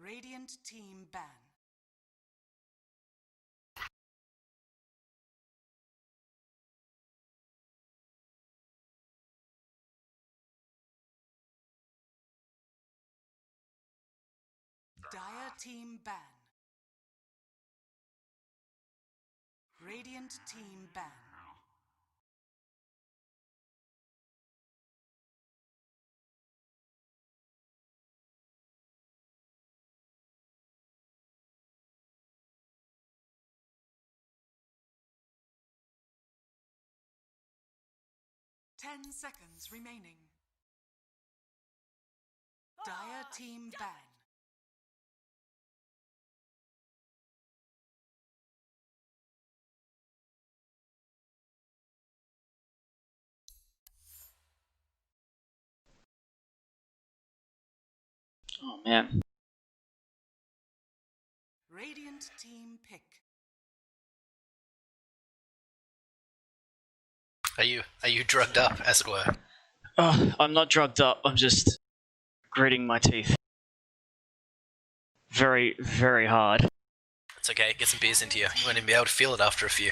Radiant team ban. Dire team ban. Radiant team ban. Ten seconds remaining. Dire team ban. Oh man. Radiant team pick. Are you drugged up, as it were? Oh, I'm not drugged up, I'm just gritting my teeth. Very, very hard. It's okay, get some beers into you. You won't even be able to feel it after a few.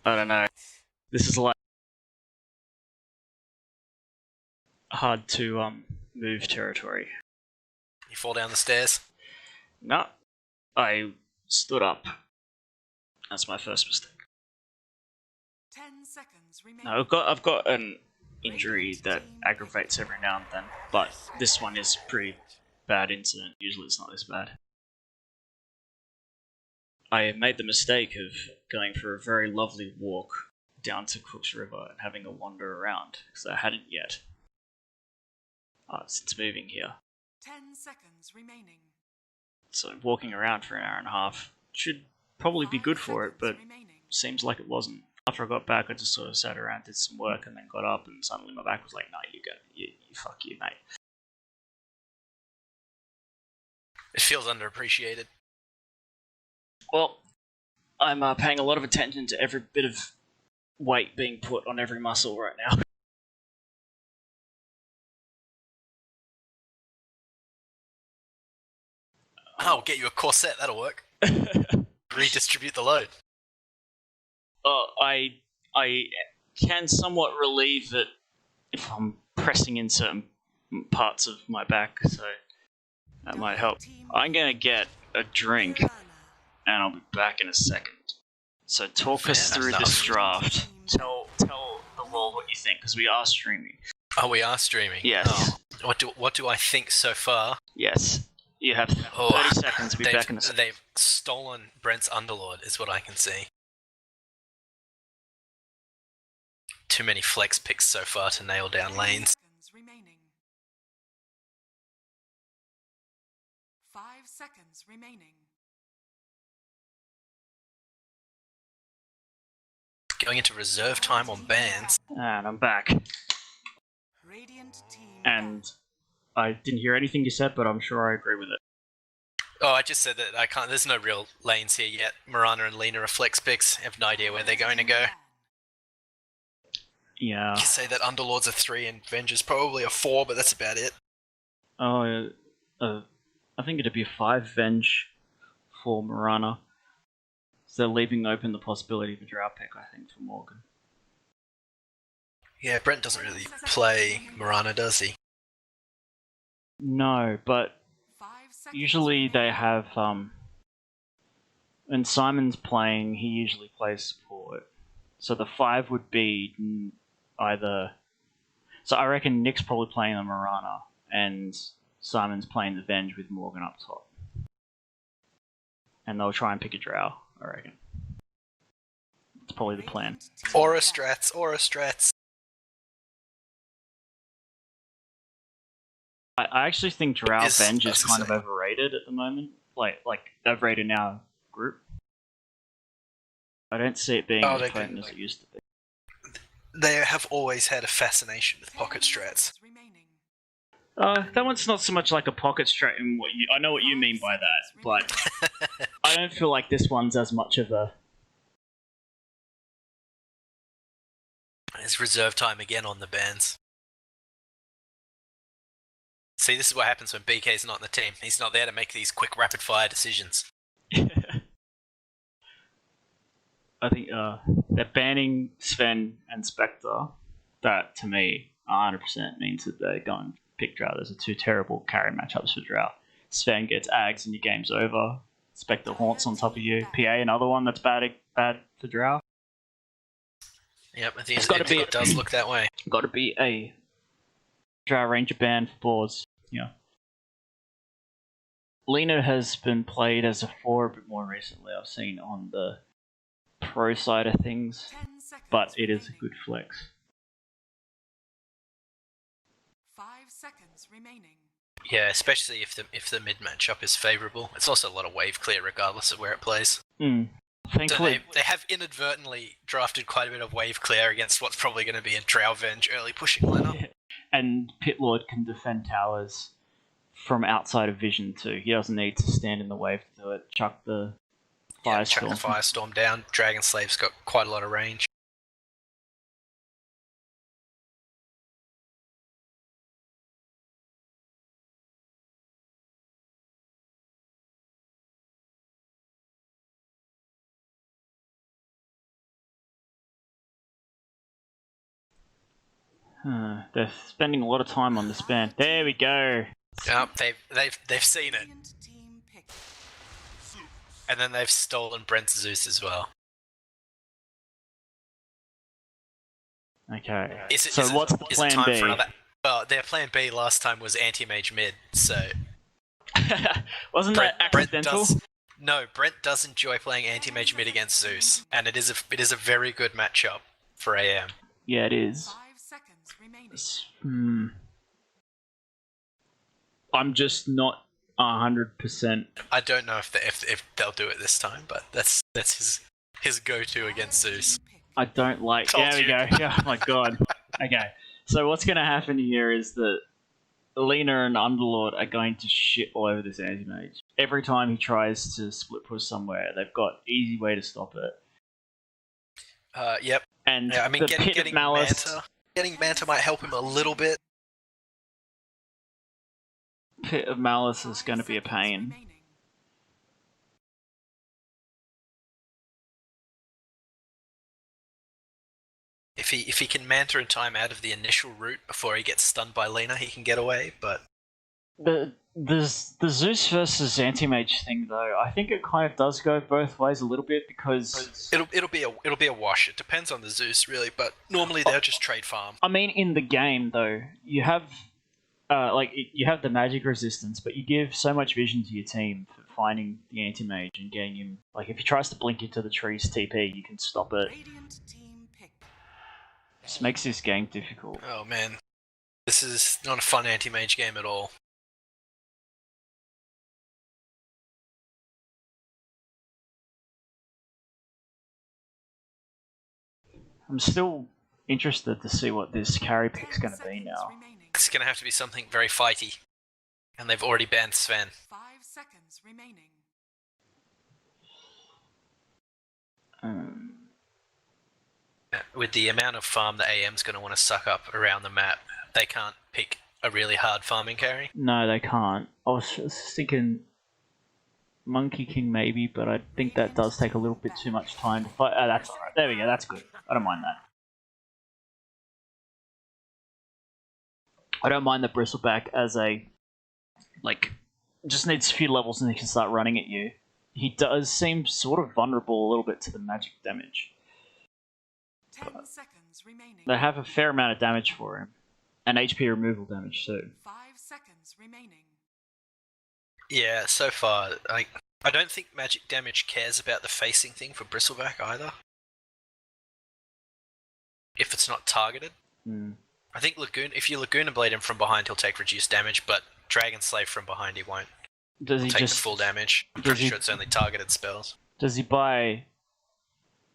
I don't know. This is like hard to move territory. You fall down the stairs? No. I stood up. That's my first mistake. 10 seconds remaining. No, I've got an injury that aggravates every now and then, but this one is pretty bad incident. Usually it's not this bad. I made the mistake of going for a very lovely walk down to Cook's River and having a wander around, because I hadn't yet. Since moving here. 10 seconds remaining. So walking around for an hour and a half should probably be good for it, but seems like it wasn't. After I got back, I just sort of sat around, did some work, and then got up, and suddenly my back was like, "No, you fuck you, mate." It feels underappreciated. Well, I'm paying a lot of attention to every bit of weight being put on every muscle right now. I'll get you a corset, that'll work. Redistribute the load. I can somewhat relieve it if I'm pressing in certain parts of my back, so that might help. I'm gonna get a drink, and I'll be back in a second. So talk us through this draft. Tell the world what you think, because we are streaming. Oh, we are streaming? Yes. Oh. What do I think so far? Yes. You have 30 seconds to be back in a second. They've stolen Brent's Underlord, is what I can see. Too many flex picks so far to nail down lanes. 5 seconds remaining. Going into reserve time on bans. And I'm back. Radiant team And I didn't hear anything you said, but I'm sure I agree with it. Oh, I just said that I can't. There's no real lanes here yet. Marana and Lena are flex picks. I have no idea where they're going to go. Yeah. You say that Underlord's a 3 and Venger's probably a 4, but that's about it. Oh, I think it'd be a 5 Venge for Marana. So leaving open the possibility of a drow pick, I think, for Morgan. Yeah, Brent doesn't really play Marana, does he? No, but usually they have, when Simon's playing, he usually plays support. So the 5 would be either... So I reckon Nick's probably playing the Marana, and Simon's playing the Venge with Morgan up top. And they'll try and pick a drow, I reckon. That's probably the plan. Aura strats. I actually think Drow Venge is kind of overrated at the moment. Like overrated in our group. I don't see it being as potent as it used to be. They have always had a fascination with pocket strats. That one's not so much like a pocket strat in what I know what you mean by that, but I don't feel like this one's as much of a... It's reserve time again on the bans. See, this is what happens when BK's not in the team. He's not there to make these quick, rapid-fire decisions. I think they're banning Sven and Spectre. That, to me, 100% means that they're going to pick Drow. Those are two terrible carry matchups for Drow. Sven gets Ags and your game's over. Spectre haunts on top of you. PA, another one that's bad for Drow. Yep, I think it does look that way. Got to be a Drow Ranger ban for Boars. Yeah. Lena has been played as a 4 a bit more recently. I've seen on the pro side of things, but it is a good flex. 5 seconds remaining. Yeah, especially if the mid matchup is favourable. It's also a lot of wave clear regardless of where it plays. Thankfully, so they have inadvertently drafted quite a bit of wave clear against what's probably going to be a Drow Venge early pushing lineup. And Pit Lord can defend towers from outside of vision too. He doesn't need to stand in the wave to do it. Chuck the Firestorm. Chuck the Firestorm down. Dragon Slave's got quite a lot of range. They're spending a lot of time on this ban. There we go. Yep, they've seen it. Radiant team pick. And then they've stolen Brent's Zeus as well. Okay. What's the plan B? Well, their plan B last time was anti-mage mid, so... Wasn't that accidental? Brent does enjoy playing anti-mage mid against Zeus, and it is a very good matchup for AM. Yeah, it is. 5 seconds remaining. I'm just not 100%. I don't know if they'll do it this time, but that's his go-to against Zeus. I don't like... Told There we you. go. Oh my god. Okay. So what's going to happen here is that Lena and Underlord are going to shit all over this anti-mage. Every time he tries to split push somewhere, they've got easy way to stop it. Yep. And yeah, I mean, the getting Pit of Malice... Getting Manta might help him a little bit. Pit of Malice is going to be a pain. Remaining. If he can Manta in time out of the initial route before he gets stunned by Lena, he can get away, but... The Zeus versus Anti-Mage thing, though, I think it kind of does go both ways a little bit, because... It'll be a wash. It depends on the Zeus, really, but normally they'll just trade farm. I mean, in the game, though, you have... you have the magic resistance, but you give so much vision to your team for finding the anti-mage and getting him... Like, if he tries to blink into the trees TP, you can stop it. Radiant team pick. This makes this game difficult. Oh man, this is not a fun anti-mage game at all. I'm still interested to see what this carry pick's going to be now. It's going to have to be something very fighty. And they've already banned Sven. 5 seconds remaining. With the amount of farm that AM's going to want to suck up around the map, they can't pick a really hard farming carry. No, they can't. I was thinking Monkey King maybe, but I think that does take a little bit too much time to fight. Oh, that's alright. There we go, that's good. I don't mind that. I don't mind the Bristleback as a... just needs a few levels and he can start running at you. He does seem sort of vulnerable a little bit to the magic damage. 10 seconds remaining. They have a fair amount of damage for him. And HP removal damage too. 5 seconds remaining. Yeah, so far, I don't think magic damage cares about the facing thing for Bristleback either. If it's not targeted. I think if you Laguna Blade him from behind, he'll take reduced damage, but Dragon Slave from behind, he won't. Does he take just the full damage. I'm pretty sure it's only targeted spells. Does he buy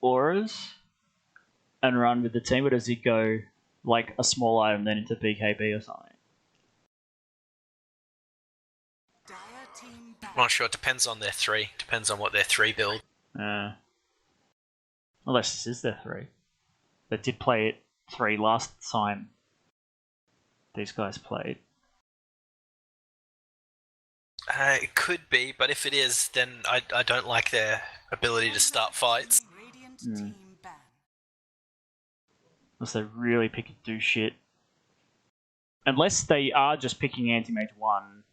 auras and run with the team, or does he go like a small item then into BKB or something? Dire team back. I'm not sure. It depends on their 3. Depends on what their 3 build. Unless this is their 3. They did play it 3 last time these guys played. It could be, but if it is, then I don't like their ability to start fights. Radiant Mm. team ban. Unless they really pick and do shit. Unless they are just picking Anti-Mage 1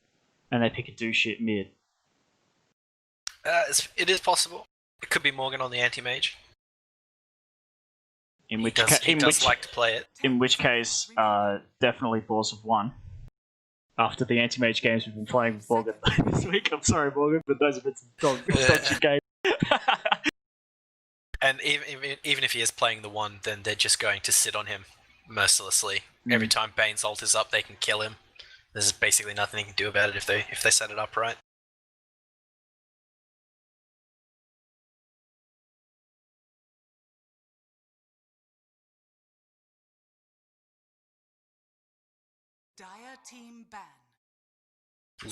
and they pick and do shit mid. It is possible. It could be Morgan on the anti-mage. He He does like to play it. In which case, definitely Boars have won. After the anti-mage games we've been playing with Morgan this week. I'm sorry, Morgan, but those have been some dog shit games. And even if he is playing the 1, then they're just going to sit on him mercilessly. Every time Bane's ult is up, they can kill him. There's basically nothing they can do about it if they set it up right. Dire team ban.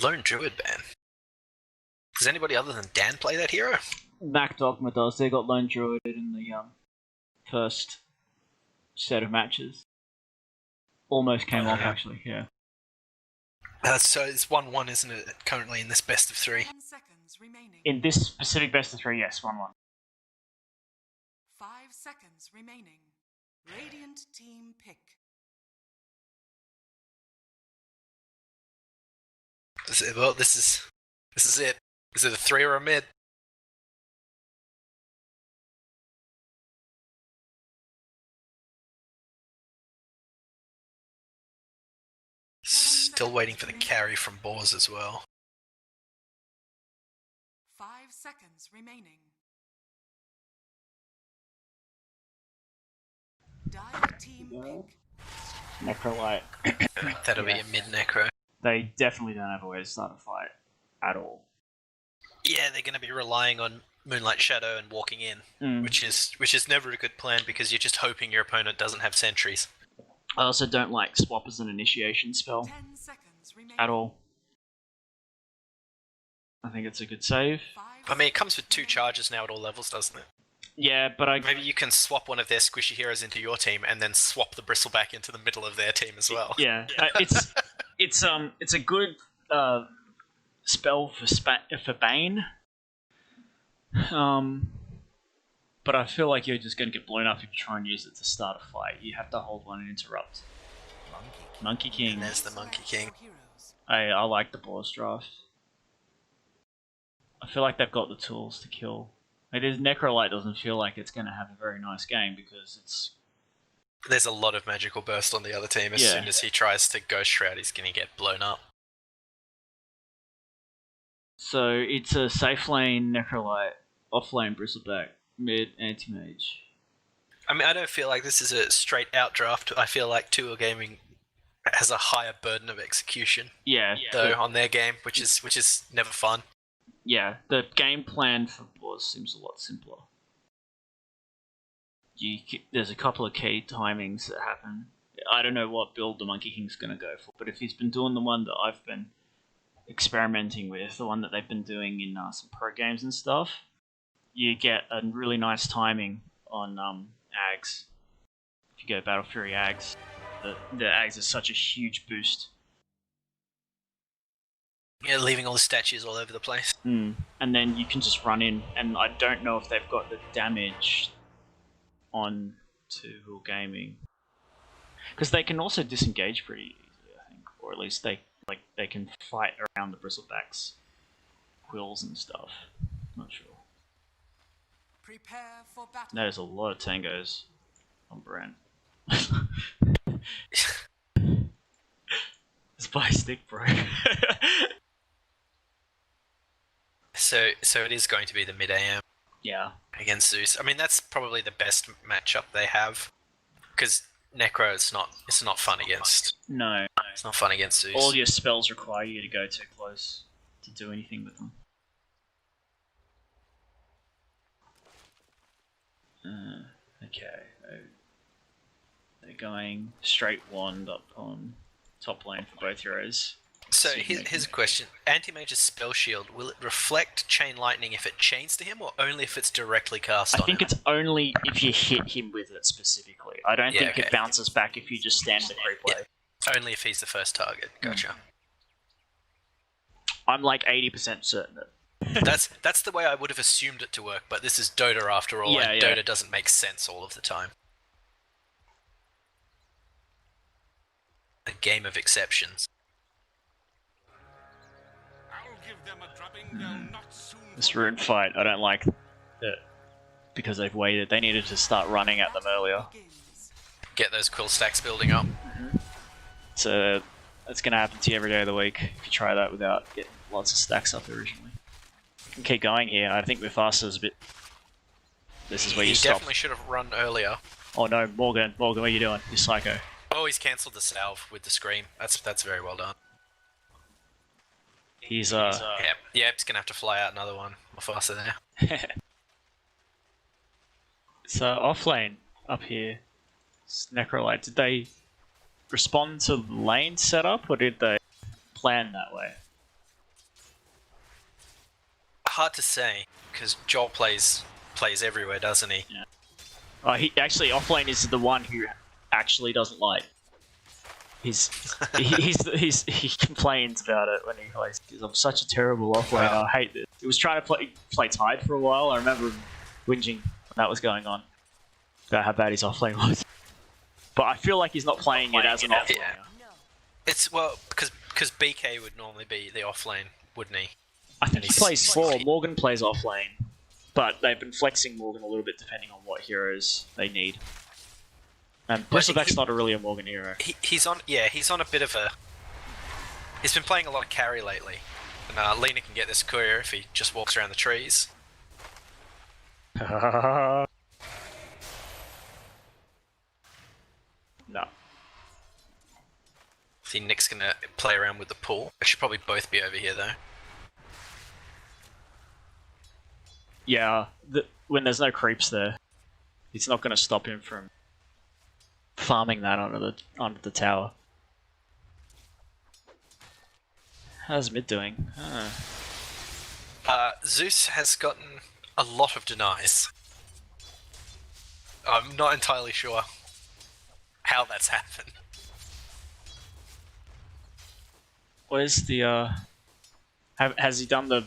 Lone Druid ban. Does anybody other than Dan play that hero? Mac Dogma does. They got Lone Druid in the first set of matches. Almost came off, actually, yeah. So it's 1-1, isn't it, currently in this best of 3? 10 seconds remaining. In this specific best of 3, yes, 1-1. 5 seconds remaining. Radiant team pick. Well, this is it. Is it a 3 or a mid? Still waiting for the carry from Boars as well. 5 seconds remaining. Dire team pick. Necrolite. That'll be a mid necro. They definitely don't have a way to start a fight at all. Yeah, they're going to be relying on Moonlight Shadow and walking in, which is never a good plan because you're just hoping your opponent doesn't have sentries. I also don't like swap as an initiation spell 10 seconds remaining. at all. I think it's a good save. 5 I mean, it comes with 2 charges now at all levels, doesn't it? Yeah, but Maybe you can swap one of their squishy heroes into your team and then swap the Bristleback into the middle of their team as well. Yeah, it's a good spell for Bane. But I feel like you're just going to get blown up if you try and use it to start a fight. You have to hold one and interrupt. Monkey King. And there's the Monkey King. heroes. I like the Boars draft. I feel like they've got the tools to kill. It is Necrolite doesn't feel like it's going to have a very nice game because it's... There's a lot of magical burst on the other team. As soon as he tries to Ghost Shroud, he's going to get blown up. So it's a safe lane Necrolite, off lane Bristleback, mid anti-mage. I mean, I don't feel like this is a straight out draft. I feel like Tour Gaming has a higher burden of execution. Yeah, though on their game, which is never fun. Yeah, the game plan for Boars seems a lot simpler. There's a couple of key timings that happen. I don't know what build the Monkey King's going to go for, but if he's been doing the one that I've been experimenting with, the one that they've been doing in some pro games and stuff, you get a really nice timing on Ags. If you go Battle Fury Ags, the Ags are such a huge boost. Yeah, leaving all the statues all over the place. And then you can just run in, and I don't know if they've got the damage on to Gaming, because they can also disengage pretty easily, I think, or at least they can fight around the Bristlebacks' quills and stuff. Not sure. Prepare for battle. There's a lot of tangos on Brent. Spy stick, bro. So it is going to be the mid AM. Yeah. Against Zeus. I mean, that's probably the best matchup they have, because Necro it's not fun against. No. It's not fun against Zeus. All your spells require you to go too close to do anything with them. Okay. They're going straight wand up on top lane for both heroes. So here's a question. Anti-Mage's spell shield, will it reflect Chain Lightning if it chains to him, or only if it's directly cast on him? I think it's only if you hit him with it specifically. I don't think it bounces back if you just stand the creep way. Yeah. Only if he's the first target. Gotcha. I'm like 80% certain that. That's the way I would have assumed it to work, but this is Dota after all, and Dota doesn't make sense all of the time. A game of exceptions. This rune fight, I don't like it because they've waited. They needed to start running at them earlier. Get those quill stacks building up. So that's going to happen to you every day of the week if you try that without getting lots of stacks up originally. You can keep going here. I think Mufasa is a bit... This is where you stop. He definitely should have run earlier. Oh no, Morgan, what are you doing? You psycho. Oh, he's cancelled the salve with the scream. That's very well done. He's Yep, he's gonna have to fly out another one. Mufasa there. So offlane up here, Necrolite. Did they respond to lane setup or did they plan that way? Hard to say because Joel plays everywhere, doesn't he? Yeah. He actually offlane is the one who actually doesn't like. He complains about it when he plays. I'm such a terrible offlaner. I hate this. He was trying to play Tide for a while. I remember him whinging when that was going on about how bad his offlane was. But I feel like he's not playing it as an offlaner. Yeah. It's because BK would normally be the offlane, wouldn't he? I think he plays 4. Morgan plays offlane, but they've been flexing Morgan a little bit depending on what heroes they need. And Bristleback's not really a Morgan hero. He's on a bit of a... He's been playing a lot of carry lately. And Lena can get this courier if he just walks around the trees. No. See, Nick's gonna play around with the pool. They should probably both be over here though. Yeah, when there's no creeps there, it's not going to stop him from farming that onto the tower. How's mid doing? Zeus has gotten a lot of denies. I'm not entirely sure how that's happened. Where's the has he done the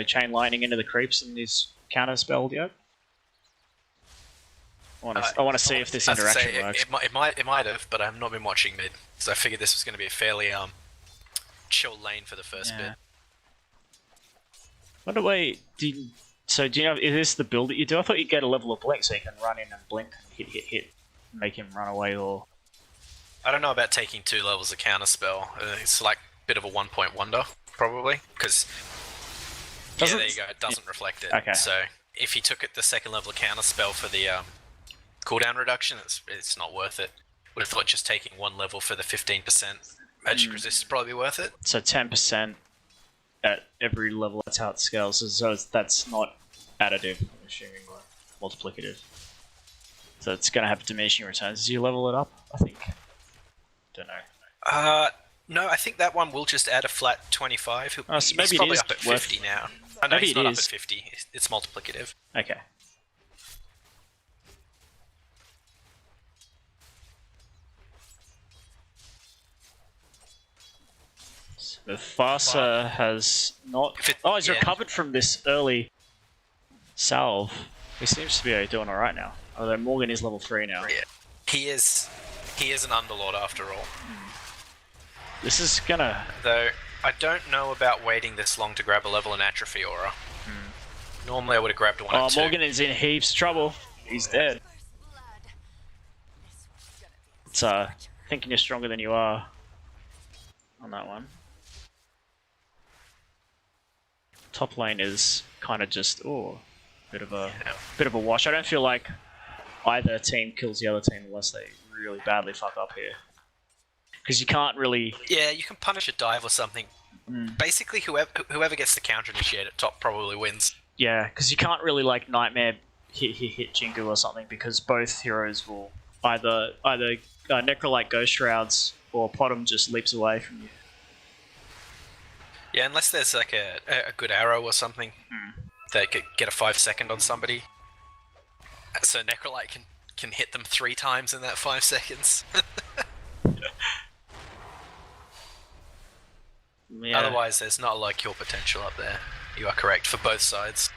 chain lightning into the creeps in his counter spell yet? I want to see if this interaction works. It might have, but I've not been watching mid, because I figured this was going to be a fairly chill lane for the first bit. By the way, do you know, is this the build that you do? I thought you'd get a level of blink so you can run in and blink and hit, make him run away, or... I don't know about taking 2 levels of counter spell. It's like a bit of a 1-point wonder, probably, because... Yeah, there you go, it doesn't reflect it. Okay. So, if he took it the 2nd level of counter spell for the cooldown reduction, it's not worth it. Would have thought just taking 1 level for the 15% magic resist is probably worth it. So 10% at every level, that's how it scales. So that's not additive, I'm assuming, or multiplicative. So it's going to have diminishing returns as you level it up, I think. Don't know. No, I think that one will just add a flat 25. So he's maybe probably it is up at 50 now. I know maybe he's not it up is. at 50. It's multiplicative. Okay. The Farsa has not... he's recovered from this early salve. He seems to be doing alright now. Although Morgan is level 3 now. Yeah. He is an Underlord after all. This is gonna... Though, I don't know about waiting this long to grab a level in Atrophy Aura. Normally I would have grabbed one at 2. Morgan is in heaps of trouble. He's dead. It's thinking you're stronger than you are on that one. Top lane is kind of just bit of a wash. I don't feel like either team kills the other team unless they really badly fuck up here. Because you can't really... Yeah, you can punish a dive or something. Basically, whoever gets the counter initiate at top probably wins. Yeah, because you can't really like Nightmare hit Jingu or something, because both heroes will either Necrolite Ghost Shrouds or Potom just leaps away from you. Yeah, unless there's like a good arrow or something that could get a 5-second on somebody. So Necrolite can hit them 3 times in that 5 seconds. Yeah. Otherwise, there's not a lot of kill potential up there. You are correct for both sides.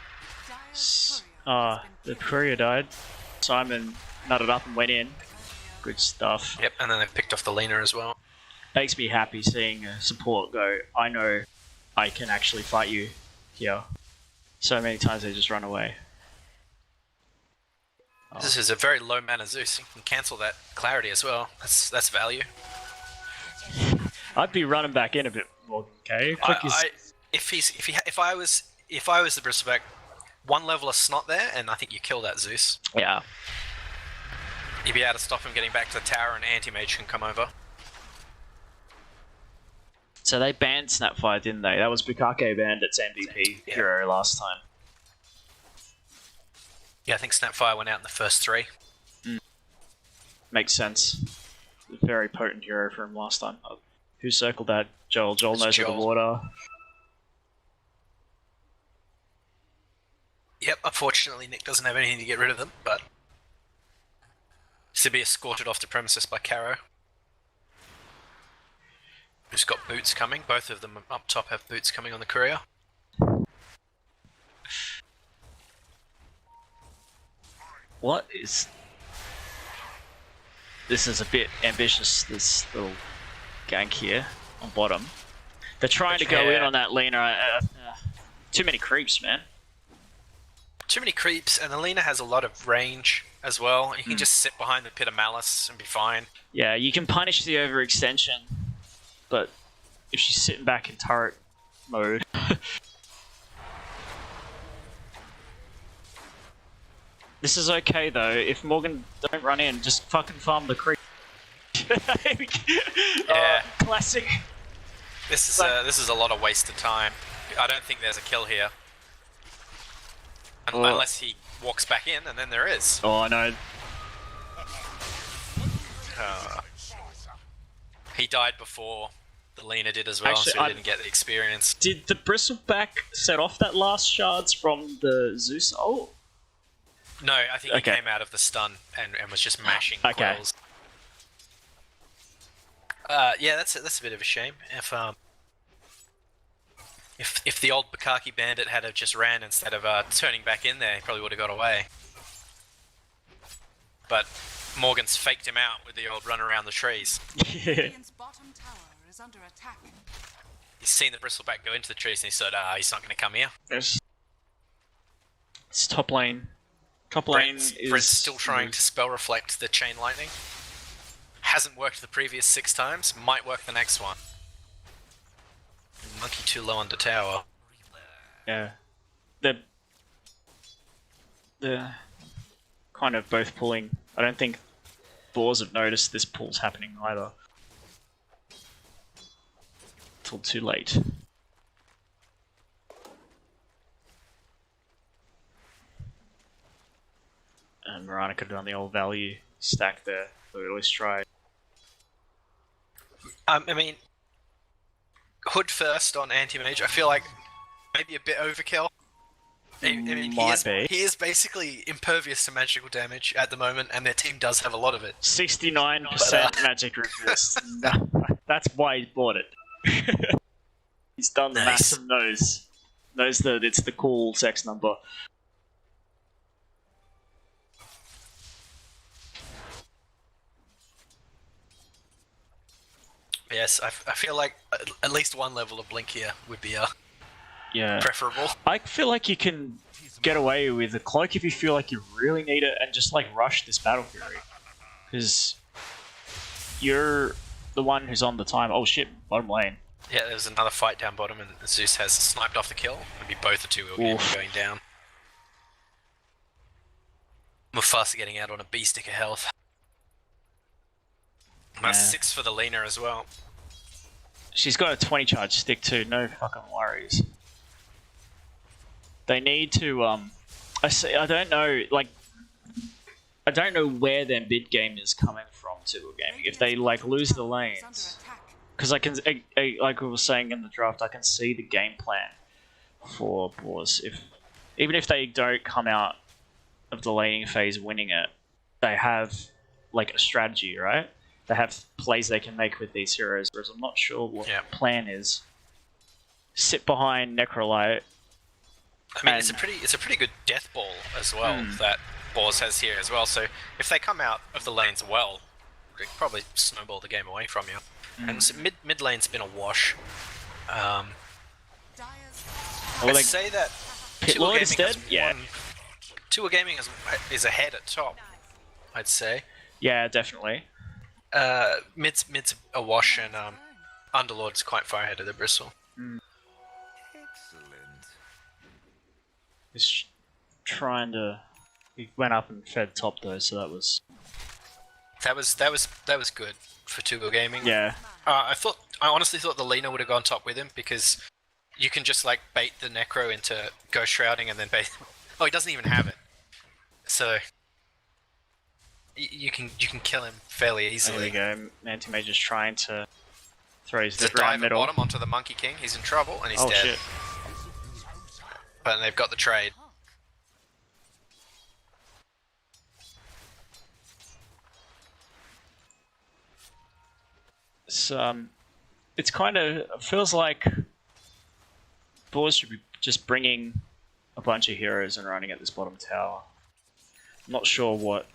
The courier died. Simon nutted up and went in. Good stuff. Yep, and then they picked off the leaner as well. Makes me happy seeing a support go, I know I can actually fight you here. So many times they just run away. This is a very low mana Zeus. You can cancel that clarity as well. That's value. I'd be running back in a bit more, okay? If I was the Bristleback, one level of snot there, and I think you kill that Zeus. Yeah. You'd be able to stop him getting back to the tower, and Anti-Mage can come over. So they banned Snapfire, didn't they? That was Bukake banned its MVP hero last time. Yeah, I think Snapfire went out in the first 3. Makes sense. A very potent hero from last time. Who circled that? Joel. Joel knows where the water. Yep, unfortunately Nick doesn't have anything to get rid of them, but... Sibia escorted off the premises by Caro. Who's got boots coming. Both of them up top have boots coming on the courier. What is... This is a bit ambitious, this little gank here on bottom. They're trying to go in on that Lena. Too many creeps, man. Too many creeps, and the Lena has a lot of range as well. You can just sit behind the Pit of Malice and be fine. Yeah, you can punish the overextension, but if she's sitting back in turret mode... This is okay though, if Morgan don't run in, just fucking farm the creep. Yeah. Classic. This is a lot of wasted time. I don't think there's a kill here. Unless he walks back in, and then there is. Oh, I know. He died before the Lena did as well, Actually, so he didn't get the experience. Did the Bristleback set off that last shards from the Zeus ult? No, I think he came out of the stun and was just mashing quells. Yeah, that's a bit of a shame. If the old Bukaki bandit had have just ran instead of turning back in there, he probably would have got away. But Morgan's faked him out with the old run around the trees. Radiant's bottom tower is under attack. He's seen the Bristleback go into the trees and he said, he's not going to come here. It's top lane. Top lane Brent's still trying to spell reflect the chain lightning. Hasn't worked the previous 6 times, might work the next one. Monkey too low under tower. Yeah. They're kind of both pulling. I don't think Boars have noticed this pull's happening either. Till too late. And Mirana could have done the old value stack there, but at least try. I mean, Hood first on Anti-Mage, I feel like maybe a bit overkill. I mean, he is basically impervious to magical damage at the moment, and their team does have a lot of it. 69% magic resist. No, that's why he bought it. He's done the massive nose. Knows that it's the cool sex number. Yes, I feel like at least one level of Blink here would be preferable. I feel like you can get away with a cloak if you feel like you really need it and just like rush this Battle Fury. Because you're the one who's on the time. Oh shit, bottom lane. Yeah, there's another fight down bottom and Zeus has sniped off the kill. Maybe both the two will be going down. Mufasa getting out on a B stick of health. That's 6 for the Lena as well. She's got a 20 charge stick too, no fucking worries. They need to, I don't know, like, I don't know where their mid game is coming from to a game. If they, like, lose the lanes. Because I can, like we were saying in the draft, I can see the game plan for Boars. Even if they don't come out of the laning phase winning it, they have, like, a strategy, right? They have plays they can make with these heroes, whereas I'm not sure what the plan is. sit behind Necrolite. I mean, it's a pretty good death ball as well that Boars has here as well. So if they come out of the lanes well, they could probably snowball the game away from you. And so mid lane's been a wash. I'd say that Pit Lord instead? Yeah. Tour Gaming is ahead at top, I'd say. Yeah, definitely. Mid's a wash, and Underlord's quite far ahead of the Bristle. Excellent. He's trying to... He went up and fed top though, so that was good for Tubo Gaming. Yeah. I honestly thought the Lina would have gone top with him, because you can just like bait the Necro into Ghost Shrouding and then bait. Oh, he doesn't even have it, so you can kill him fairly easily. There we go. Anti-Mage's trying to throw his There's a around dive middle. bottom onto the Monkey King. He's in trouble and he's dead. Shit. But they've got the trade. It's kind of feels like Boars should be just bringing a bunch of heroes and running at this bottom tower. I'm not sure what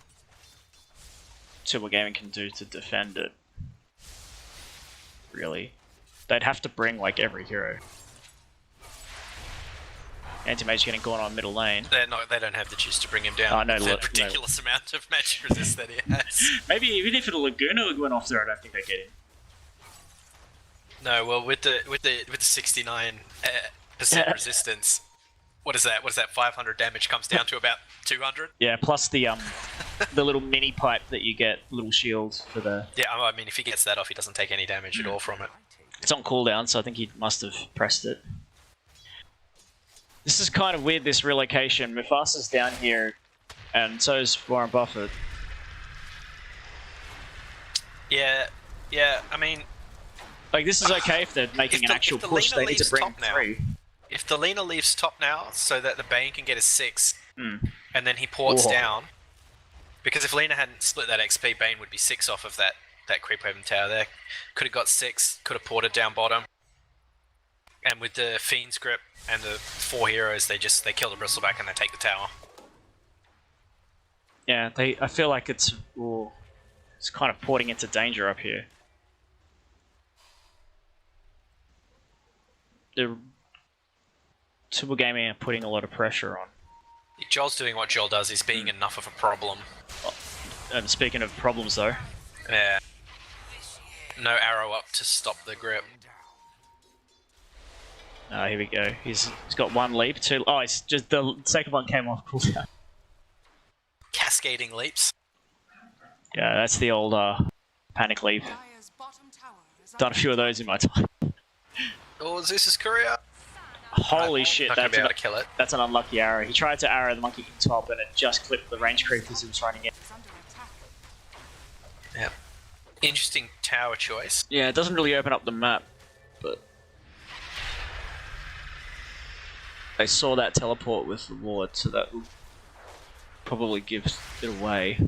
Turbo Gaming can do to defend it. Really, they'd have to bring like every hero. Anti-Mage getting gone on middle lane. They don't have the juice to bring him down. Oh, no, the ridiculous amount of magic resist that he has. Maybe even if a Laguna went off there, I don't think they get him. No, well, with the 69% resistance, what is that? 500 damage comes down to about 200. Yeah, plus the the little mini pipe that you get, little shield for the. Yeah, I mean, if he gets that off, he doesn't take any damage at all from it. It's on cooldown, so I think he must have pressed it. This is kind of weird, this relocation. Mufasa's down here, and so is Warren Buffett. Yeah, I mean... Like, this is okay if they're making an actual push, they need to bring 3. If the Lina leaves top now, so that the Bane can get his 6, and then he ports down, because if Lina hadn't split that XP, Bane would be 6 off of that creep weapon tower there. Could have got 6, could have ported down bottom. And with the Fiend's Grip and the 4 heroes, they kill the Bristleback and they take the tower. Yeah, I feel like it's kind of porting into danger up here. The Turbo Gaming are putting a lot of pressure on. Joel's doing what Joel does, he's being enough of a problem. Speaking of problems though. Yeah. No arrow up to stop the grip. Here we go. He's got 1 leap, 2... Oh, it's just the second one came off cooldown. Cascading leaps. Yeah, that's the old panic leap. Done a few of those in my time. Oh, Zeus's courier. Holy shit, not gonna be able to kill it. That's an unlucky arrow. He tried to arrow the Monkey King top and it just clipped the range creep as he was running in. Yeah. Interesting tower choice. Yeah, it doesn't really open up the map, but... They saw that teleport with the ward, so that will probably give it away.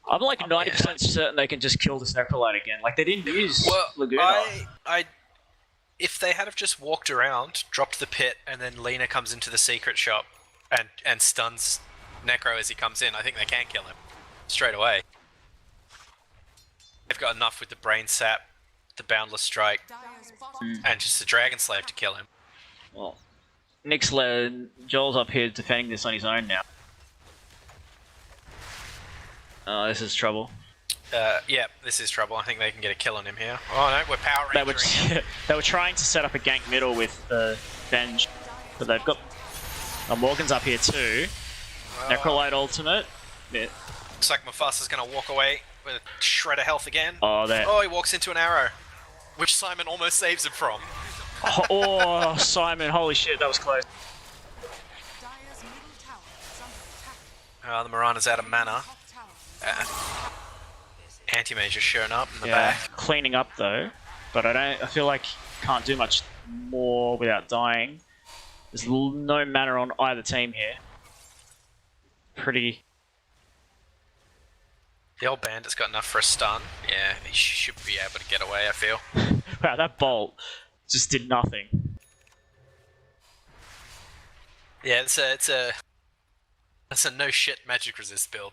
I'm like 90% certain they can just kill this Necrolite again. Like, they didn't use Laguna. If they had have just walked around, dropped the pit, and then Lina comes into the secret shop and stuns Necro as he comes in, I think they can kill him straight away. They've got enough with the Brain Sap, the Boundless Strike, and just the Dragon Slave to kill him. Well, Joel's up here defending this on his own now. Oh, this is trouble. Yeah, this is trouble. I think they can get a kill on him here. Oh no, we're Power Rangering. They were trying to set up a gank middle with Venge, but they've got... Morgan's up here too. Necrolite ultimate. Yeah. Looks like Mufasa's going to walk away with a shred of health again. Oh, he walks into an arrow, which Simon almost saves him from. Oh, Simon, holy shit, that was close. The Mirana's out of mana. Anti-Mage is showing up in the back. Cleaning up though, but I feel like can't do much more without dying. There's no mana on either team here. Pretty... The old bandit's got enough for a stun. Yeah, he should be able to get away, I feel. Wow, that bolt. Just did nothing. Yeah, it's a no shit magic resist build.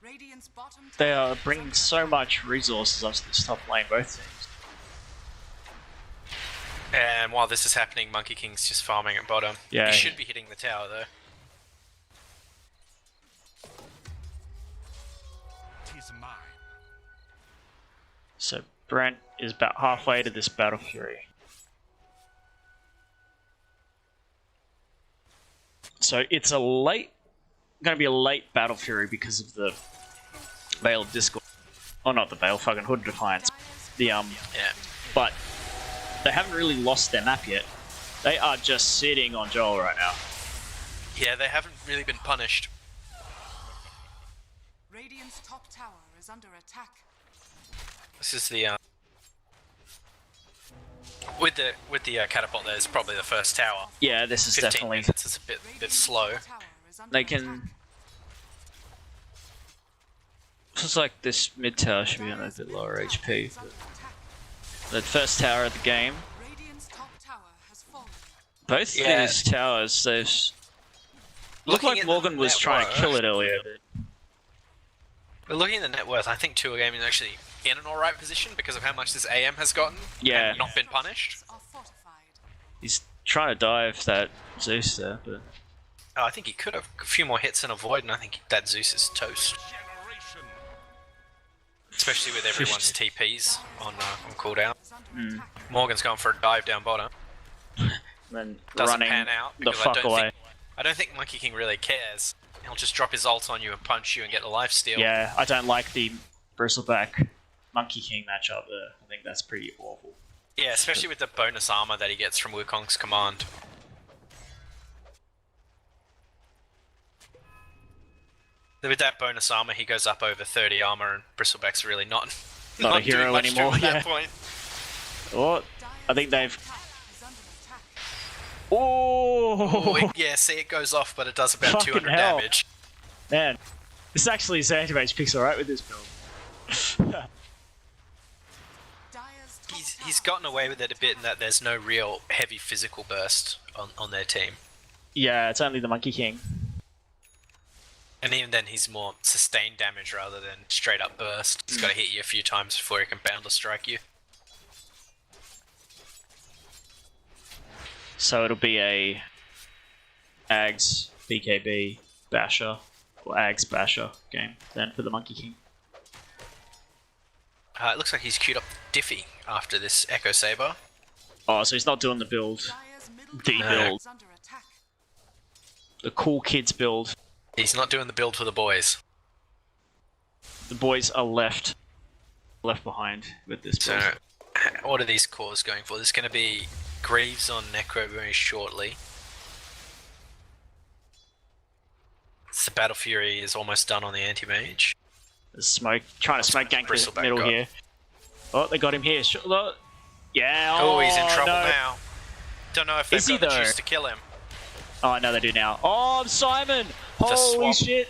Radiant's bottom They tower are is bringing under so attack. much resources onto this top lane, both teams. And while this is happening, Monkey King's just farming at bottom. Yeah. He should be hitting the tower though. Tis mine. So Brent is about halfway to this Battle Fury. So it's going to be a late Battle Fury because of the Veil of Discord. Oh, not the Veil, fucking Hood of Defiance. Yeah. But they haven't really lost their map yet. They are just sitting on Joel right now. Yeah, they haven't really been punished. Radiant's top tower is under attack. This is the with the catapult. There's probably the first tower. Yeah, this is 15 definitely... minutes is a bit slow. Radiant's tower is under They attack. can... Looks like this mid tower should be on a bit lower HP. Is under attack. The first tower of the game. Radiant's top tower has fallen. Both Yeah. these towers, they've... Looked Looking like at Morgan the was net trying to worth- kill it earlier, but... But looking at the net worth, I think Tour Gaming is actually in an alright position because of how much this AM has gotten Yeah. and not been punished. Are fortified. He's trying to dive that Zeus there, but... Oh, I think he could have a few more hits and avoid, and I think that Zeus is toast. Especially with everyone's TPs on cooldown. Is under attack. Morgan's going for a dive down bottom. And then Doesn't running pan out the because fuck away. I don't think Monkey King really cares. He'll just drop his ult on you and punch you and get the lifesteal. Yeah, I don't like the Bristleback Monkey King matchup there. I think that's pretty awful. Yeah, especially with the bonus armor that he gets from Wukong's command. With that bonus armor, he goes up over 30 armor, and Bristleback's really not Not a doing hero much anymore, to him at yeah. that point. Oh, I think they've... Tower is under attack. Oh, Yeah, see, it goes off, but it does about Fucking 200 hell. damage. man. This actually is anti-mage picks alright with this build. Dire's top He's tower gotten away with it a bit in that there's no real heavy physical burst on their team. Yeah, it's only the Monkey King. And even then, he's more sustained damage rather than straight up burst. He's got to hit you a few times before he can bound or strike you. So it'll be a Ags BKB Basher, or Ags Basher game then for the Monkey King. It looks like he's queued up Diffie after this Echo Saber. Oh, so he's not doing the build, Dire's middle the tower build, is under attack. the cool kids build. He's not doing the build for the boys. The boys are left behind with this So, build. what are these cores going for? There's going to be Greaves on Necro very shortly. The Battle Fury is almost done on the Anti-Mage. There's smoke, trying to smoke gank the Bristleback middle got. here. Oh, they got him here. Yeah. Oh, he's in trouble no. now. Don't know if they've Is he got the though? juice to kill him. Oh, no, they do now. Oh, Simon! The Holy swap. shit!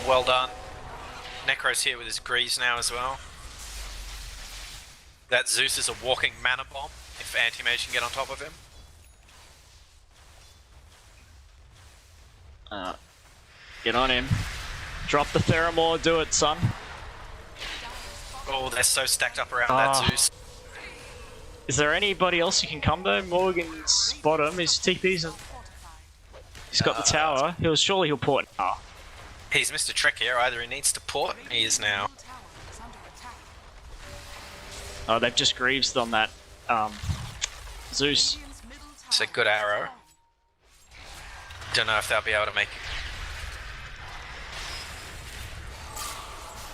Well done. Necro's here with his Greaves now as well. That Zeus is a walking mana bomb if Anti-Mage can get on top of him. Get on him. Drop the Theramore, do it, son. Oh, they're so stacked up around Ah. that Zeus. Is there anybody else who can come though? Morgan's bottom, his TP's... He's got the tower. He'll port. Ah. He's missed a trick here. Either he needs to port, he is now. Middle tower is under attack. Oh, they've just Greaves on that, Zeus. Radiant's middle tower It's a good arrow. Don't know if they'll be able to make.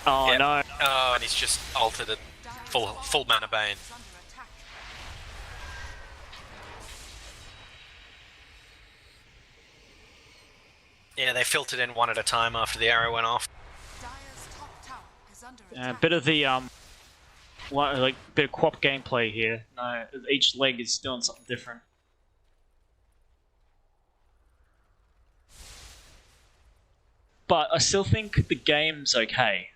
Oh, Yep. no. Oh, and he's just altered it. Full mana bane. is under attack. Yeah, they filtered in one at a time after the arrow went off. Dire's top tower is under A attack. bit of the, bit of quap gameplay here. No, each leg is doing something different. But I still think the game's okay.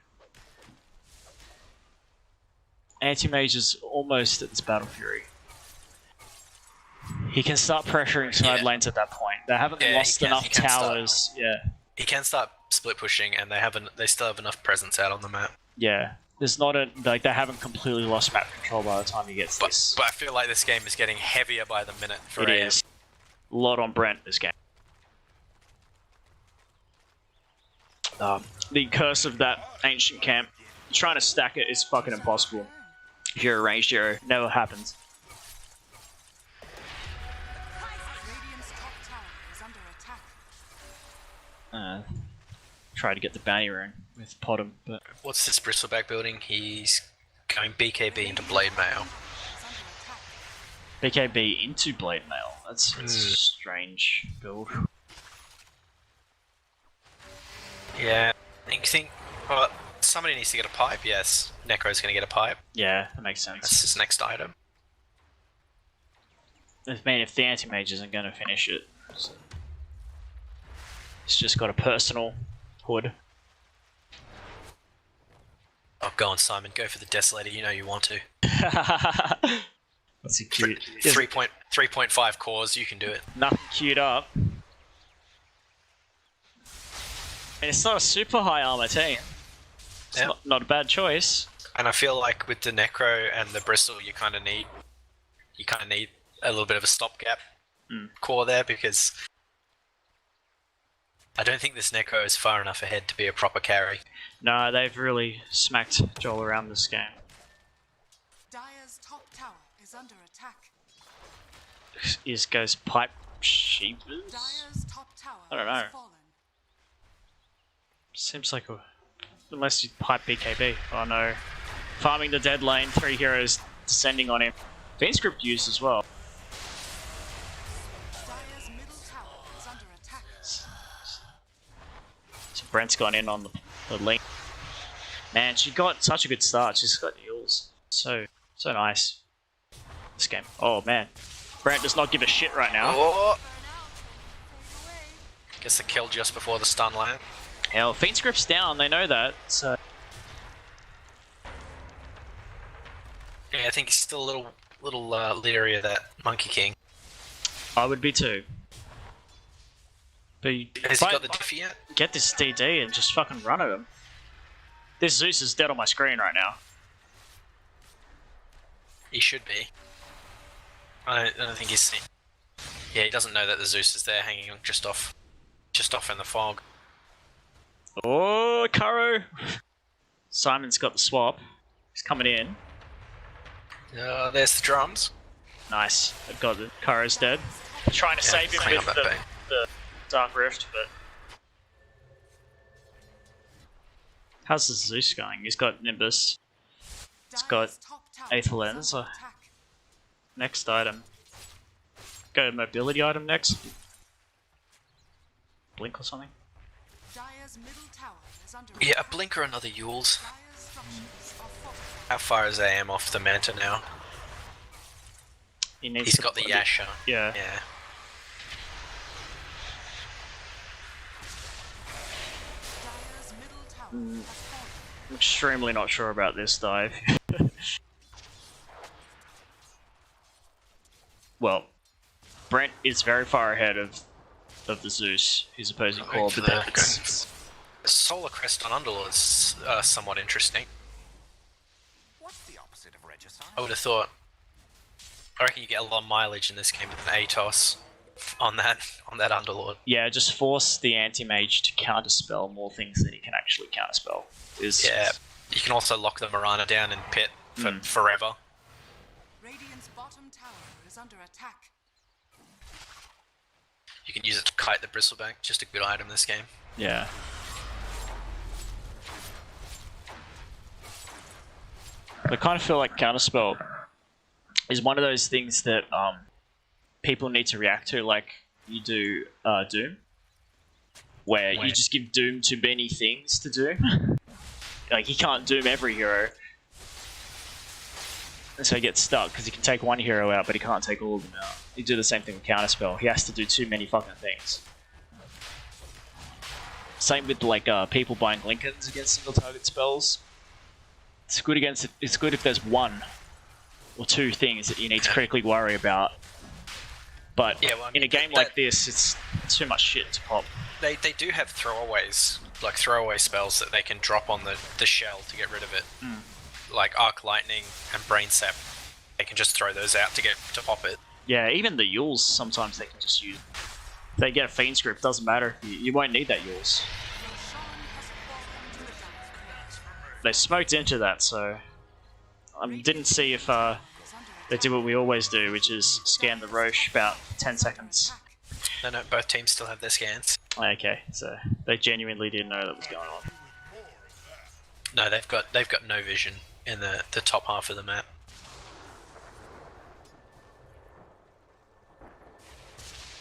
Anti-Mage is almost at this Battle Fury. He can start pressuring side lanes at that point. They haven't lost enough towers. He can start split pushing, and they still have enough presence out on the map. Yeah. There's not a they haven't completely lost map control by the time he gets this. But I feel like this game is getting heavier by the minute for AM. It is. A lot on Brent this game. The curse of that ancient camp. Trying to stack it is fucking impossible. If you're a ranged hero, never happens. Try to get the bounty rune with Potom, but what's this bristleback building? He's going BKB into Blade Mail. BKB into Blade Mail. That's a strange build. Yeah, I think well, somebody needs to get a pipe. Yes, Necro's going to get a pipe. Yeah, that makes sense. That's his next item. I mean, if the anti-mage isn't going to finish it, so he's just got a personal hood. Oh, go on, Simon. Go for the Desolator. You know you want to. That's a cute. 3.5 cores. You can do it. Nothing queued up. And it's not a super high armor team. It's not a bad choice. And I feel like with the Necro and the Bristle, you kind of need a little bit of a stopgap core there, because I don't think this Necro is far enough ahead to be a proper carry. No, they've really smacked Joel around this game. Dire's top tower is under attack. Goes pipe sheepers? Dire's top tower I don't know. has fallen. Seems like unless you pipe BKB. Oh no. Farming the dead lane, 3 heroes descending on him. Fiendscript used as well. Dire's middle tower is under attack. So Brent's gone in on the link. Man, she got such a good start. She's got heals. So nice. This game. Oh man. Brent does not give a shit right now. Oh. Gets the kill just before the stun land. Hell, Fiendscript's down, they know that, so... Yeah, I think he's still a little leery of that Monkey King. I would be too. But has he got the Diffy yet? Get this DD and just fucking run at him. This Zeus is dead on my screen right now. He should be. I don't think he's seen. Yeah, he doesn't know that the Zeus is there, hanging just off in the fog. Oh, Karo! Simon's got the swap. He's coming in. There's the drums. Nice. They've got the Karo's dead. Trying to save him with the Dark Rift, but... How's the Zeus going? He's got Nimbus. He's got Aether Lens. Next item. Go mobility item next. Blink or something. Yeah, a blink or another Yules. How far is AM off the Manta now? He's got the Yasha. Yeah. I'm extremely not sure about this dive. Well, Brent is very far ahead of the Zeus, his opposing core, but that's... Solar Crest on Underlord is somewhat interesting. What's the opposite of Regicide? I would have thought. I reckon you get a lot of mileage in this game with an ATOS on that Underlord. Yeah, just force the anti-mage to counterspell more things than he can actually counterspell. Yeah, you can also lock the Mirana down in pit for forever. Radiant's bottom tower is under attack. You can use it to kite the Bristleback, just a good item this game. Yeah. I kind of feel like counterspell is one of those things that people need to react to, like you do Doom, where you just give Doom too many things to do. Like he can't Doom every hero, and so he gets stuck because he can take one hero out, but he can't take all of them out. You do the same thing with counterspell. He has to do too many fucking things. Same with like people buying Lincolns against single target spells. It's good against. It's good if there's one or two things that you need to critically worry about. But Yeah, well, I in a mean, game like this, it's too much shit to pop. They do have throwaways, like throwaway spells that they can drop on the shell to get rid of it. Like Arc Lightning and Brain Sap. They can just throw those out to pop it. Yeah, even the Yules, sometimes they can just use. If they get a Fiend's Grip, doesn't matter. You won't need that Yules. They smoked into that, so I didn't see if they did what we always do, which is scan the Roche about 10 seconds. No, both teams still have their scans. Okay, so they genuinely didn't know that was going on. No, they've got no vision in the top half of the map.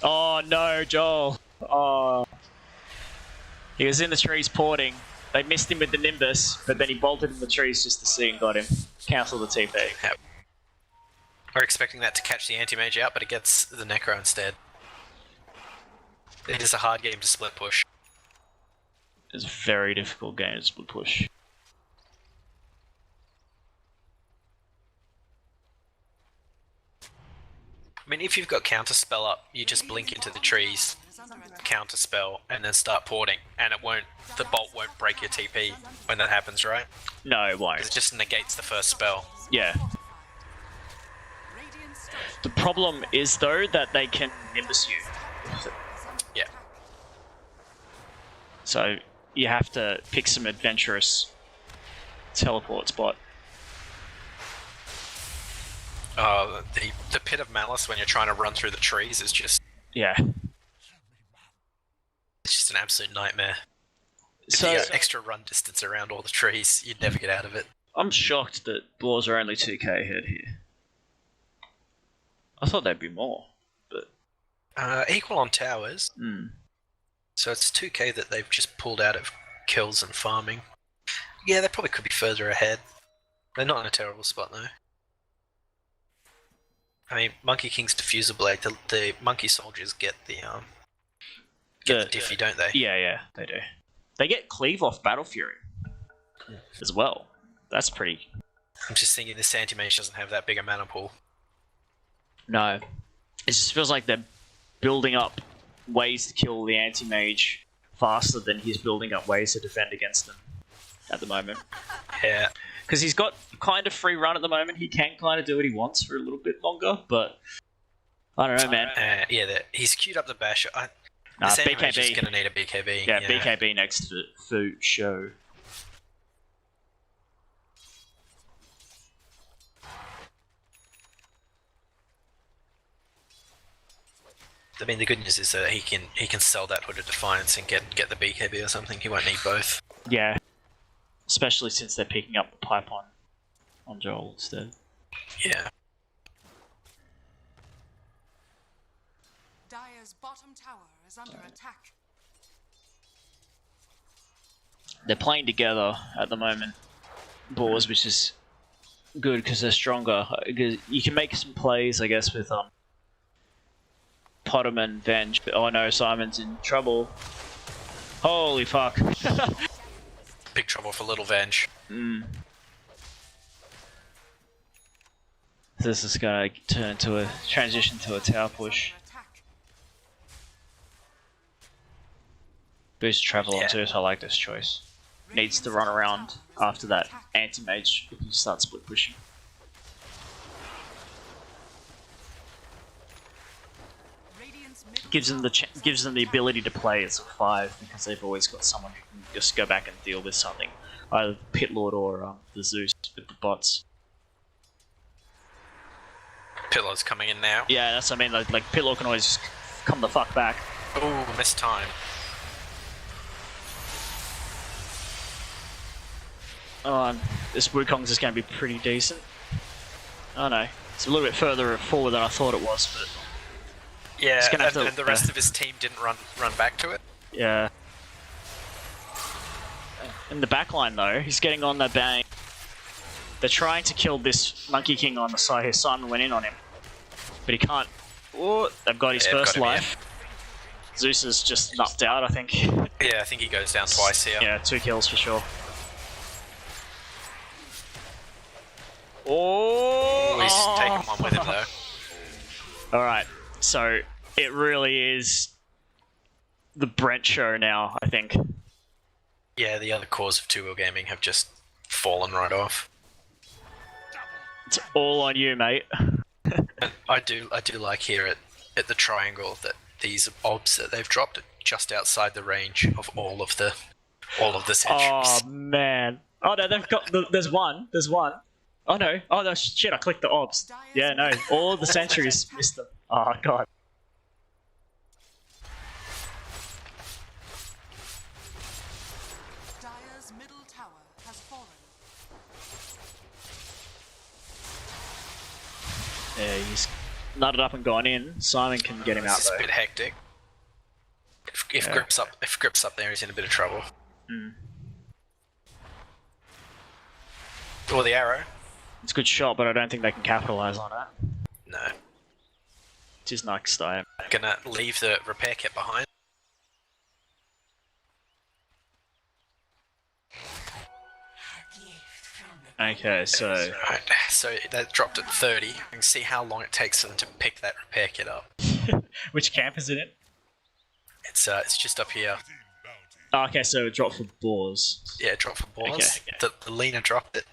Oh no, Joel. Oh. He was in the trees porting. They missed him with the Nimbus, but then he bolted in the trees just to see and got him. Cancel the TP. Yep. We're expecting that to catch the anti-mage out, but it gets the Necro instead. It is a hard game to split push. It's a very difficult game to split push. I mean, if you've got counter spell up, you just blink into the trees, counter spell, and then start porting, and the bolt won't break your TP when that happens, right? No, it won't. It just negates the first spell. Yeah. The problem is though that they can Nimbus you. Yeah. So you have to pick some adventurous teleport spot. The Pit of Malice when you're trying to run through the trees is just... Yeah. It's just an absolute nightmare. If So you got extra run distance around all the trees, you'd never get out of it. I'm shocked that Boars are only 2k ahead here. I thought they'd be more, but... Equal on towers. So it's 2k that they've just pulled out of kills and farming. Yeah, they probably could be further ahead. They're not in a terrible spot though. I mean, Monkey King's Diffuser Blade, the Monkey Soldiers get the Diffy, don't they? Yeah, they do. They get Cleave off Battle Fury as well. That's pretty... I'm just thinking this anti-mage doesn't have that big a mana pool. No. It just feels like they're building up ways to kill the anti-mage faster than he's building up ways to defend against them at the moment. Yeah. Because he's got kind of free run at the moment. He can kind of do what he wants for a little bit longer, but I don't know, man. He's queued up the bash. Nah, this BKB. is just going to need a BKB. Yeah, BKB next for show. I mean, the good news is that he can sell that Hood of Defiance and get the BKB or something. He won't need both. Yeah. Especially since they're picking up the pipe on Joel instead. Yeah. Dire's bottom tower is under attack. They're playing together at the moment, Boars, which is good because they're stronger. You can make some plays, I guess, with Potterman, Venge. Oh no, Simon's in trouble. Holy fuck. Big trouble for little Venge. This is gonna turn to a transition to a tower push. Boost travel onto it, I like this choice. Needs to run around after that anti-mage if you start split pushing. Gives them the ability to play as a 5 because they've always got someone who can just go back and deal with something, either Pit Lord or the Zeus with the bots. Pillow's coming in now. Yeah, that's what I mean. Like Pit Lord can always just come the fuck back. Ooh, missed time. Oh, this Wukong's is going to be pretty decent. Oh no, it's a little bit further forward than I thought it was, but yeah, and the rest of his team didn't run back to it. Yeah. In the backline though, he's getting on that bang. They're trying to kill this Monkey King on the side here. Simon went in on him, but he can't. Oh, they've got his first life. Yeah. Zeus is just knocked out, I think. Yeah, I think he goes down twice here. Yeah, 2 kills for sure. Oh! He's taking one with him though. Alright, so it really is the Brent show now, I think. Yeah, the other cores of two-wheel gaming have just fallen right off. It's all on you, mate. And I do like here at the triangle that these obs that they've dropped are just outside the range of all of the sentries. Oh, man. Oh, no, they've got... There's one. Oh, no. Oh, no, shit, I clicked the obs. Yeah, no, all the sentries missed them. Oh, God. Dire's middle tower has fallen. Yeah, he's nutted up and gone in. Simon can get him out, It's though. a bit hectic. If Grip's up there, he's in a bit of trouble. Mm. Or the arrow. It's a good shot, but I don't think they can capitalize on it. No. Just next time. Gonna leave the repair kit behind. Okay, so... Right, so that dropped at 30. You can see how long it takes them to pick that repair kit up. Which camp is it in? It's just up here. Oh, okay, so it dropped for Boars. Yeah, it dropped for Boars. Okay. The Lena dropped it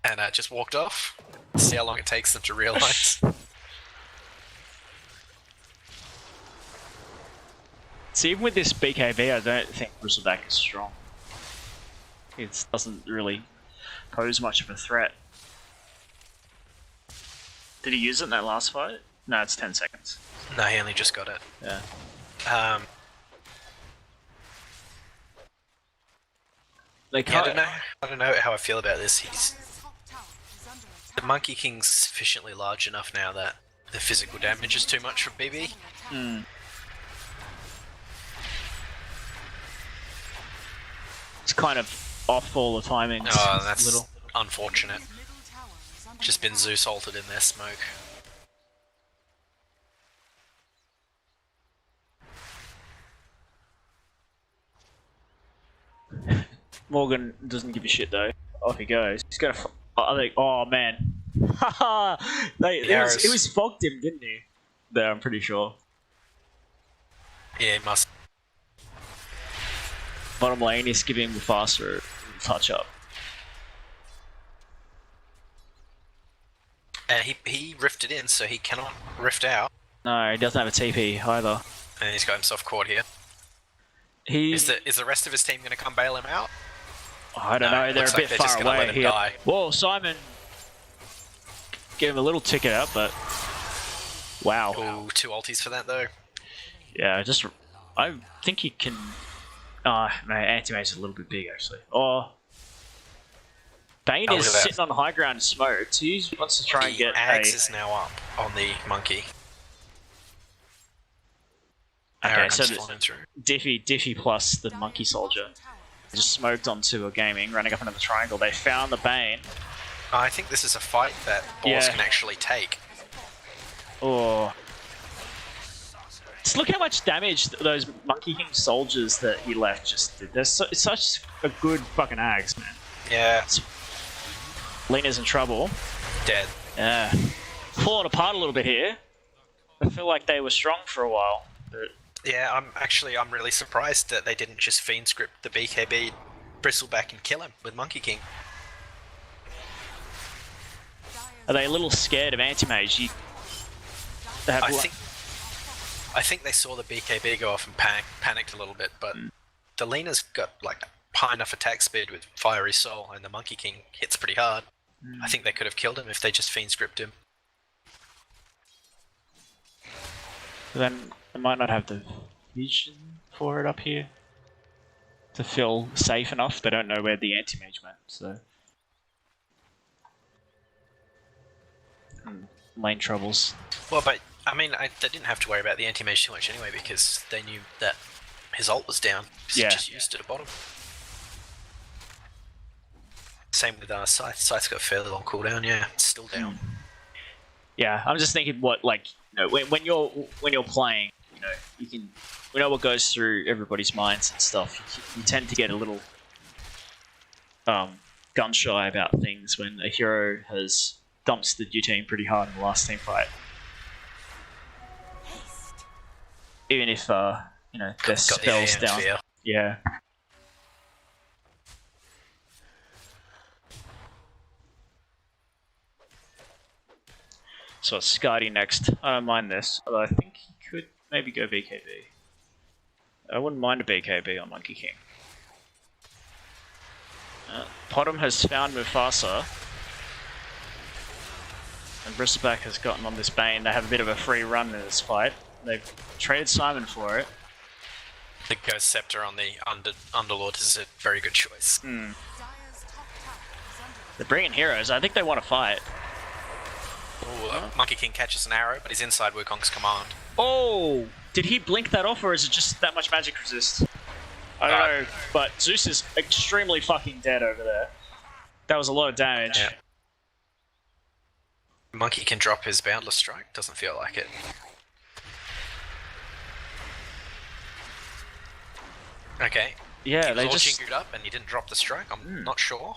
and just walked off. See how long it takes them to realise. See, even with this BKB, I don't think Bristleback is strong. It doesn't really pose much of a threat. Did he use it in that last fight? No, it's 10 seconds. No, he only just got it. Yeah. They Yeah, can't... I don't know how I feel about this. Dire's top tower is under attack. The Monkey King's sufficiently large enough now that the physical damage is too much for BB. Mm. It's kind of off all the timings. Oh, that's little. unfortunate. Middle tower is under Just been Zeus altered in their smoke. Morgan doesn't give a shit though. Off he goes. He's gonna. Oh man. Haha. It was fogged him, didn't he? There, I'm pretty sure. Yeah, he must. Bottom lane is giving the faster touch up. And he rifted in, so he cannot rift out. No, he doesn't have a TP either. And he's got himself caught here. Is the rest of his team going to come bail him out? I don't No, know, they're a looks bit like they're just far gonna let away him here. die. Whoa, Simon gave him a little ticket out, but wow. Ooh, 2 ultis for that though. Yeah, I think he can. My anti-mate's a little bit big actually. Oh, Bane Oh, is look at that. sitting on high ground and smoked. He wants to try and The get Axe a. is now up on the monkey. Okay, Arrow so comes flying through. Diffy plus the monkey soldier just smoked onto a gaming, running up into the triangle. They found the Bane. I think this is a fight that Boars Yeah. can actually take. Oh. Just look how much damage those Monkey King soldiers that he left just did. It's such a good fucking axe, man. Yeah, Lena's in trouble. dead. Yeah. Falling apart a little bit here. I feel like they were strong for a while. But Yeah, I'm really surprised that they didn't just fiend script the BKB Bristleback and kill him with Monkey King. are they a little scared of Anti-Mage? They have I think they saw the BKB go off and panicked a little bit, but the Lena's got like high enough attack speed with Fiery Soul, and the Monkey King hits pretty hard. I think they could have killed him if they just fiend script him. Then they might not have the vision for it up here to feel safe enough. They don't know where the Anti-Mage went, so. Lane troubles. Well, but I mean, they didn't have to worry about the anti-mage too much anyway because they knew that his ult was down. So Yeah. he just used it at bottom. Same with Scythe. Scythe's got a fairly long cooldown. Yeah, it's still down. Yeah, I'm just thinking what, like, you know, when you're playing, you know, we know what goes through everybody's minds and stuff. You tend to get a little gun shy about things when a hero has dumpstered your team pretty hard in the last team fight. Even if, you know, their spells down. Yeah. So it's Skadi next. I don't mind this, although I think he could maybe go BKB. I wouldn't mind a BKB on Monkey King. Potom has found Mufasa. And Bristleback has gotten on this Bane. They have a bit of a free run in this fight. They've traded Simon for it. The Ghost Scepter on the Underlord is a very good choice. They're bringing heroes. I think they want to fight. Ooh, Monkey King catches an arrow, but he's inside Wukong's command. Oh! Did he blink that off, or is it just that much magic resist? I don't know, but Zeus is extremely fucking dead over there. That was a lot of damage. Yeah. Monkey can drop his Boundless Strike, doesn't feel like it. Okay. Yeah, he they was all just... jingled up and he didn't drop the strike, I'm not sure.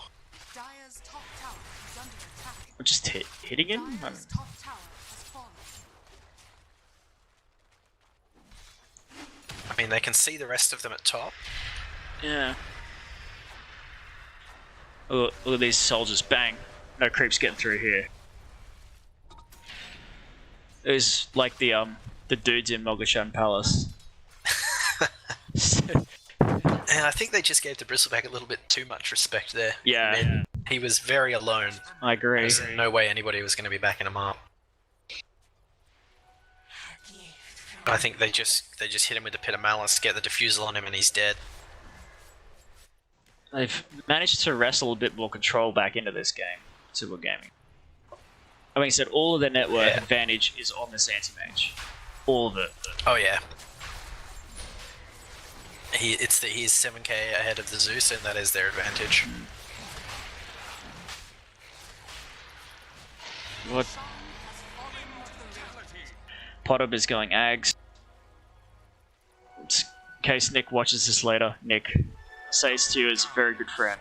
Dire's top tower is under attack. Just hitting him? Dire's top tower has fallen. I mean, they can see the rest of them at top. Yeah. Look at these soldiers, bang. No creeps getting through here. It was like the dudes in Mogashan Palace. And I think they just gave the Bristleback a little bit too much respect there. Yeah. I mean, he was very alone. I agree. There's no way anybody was going to be backing him up. I think they just hit him with the Pit of Malice, get the Diffusal on him, and he's dead. They've managed to wrestle a bit more control back into this game, Civil Gaming. I mean, said all of their network advantage is on this anti-mage. All of it. Oh yeah. He's 7k ahead of the Zeus, and that is their advantage. What? Potom is going Ags. In case Nick watches this later, Nick says to you as a very good friend,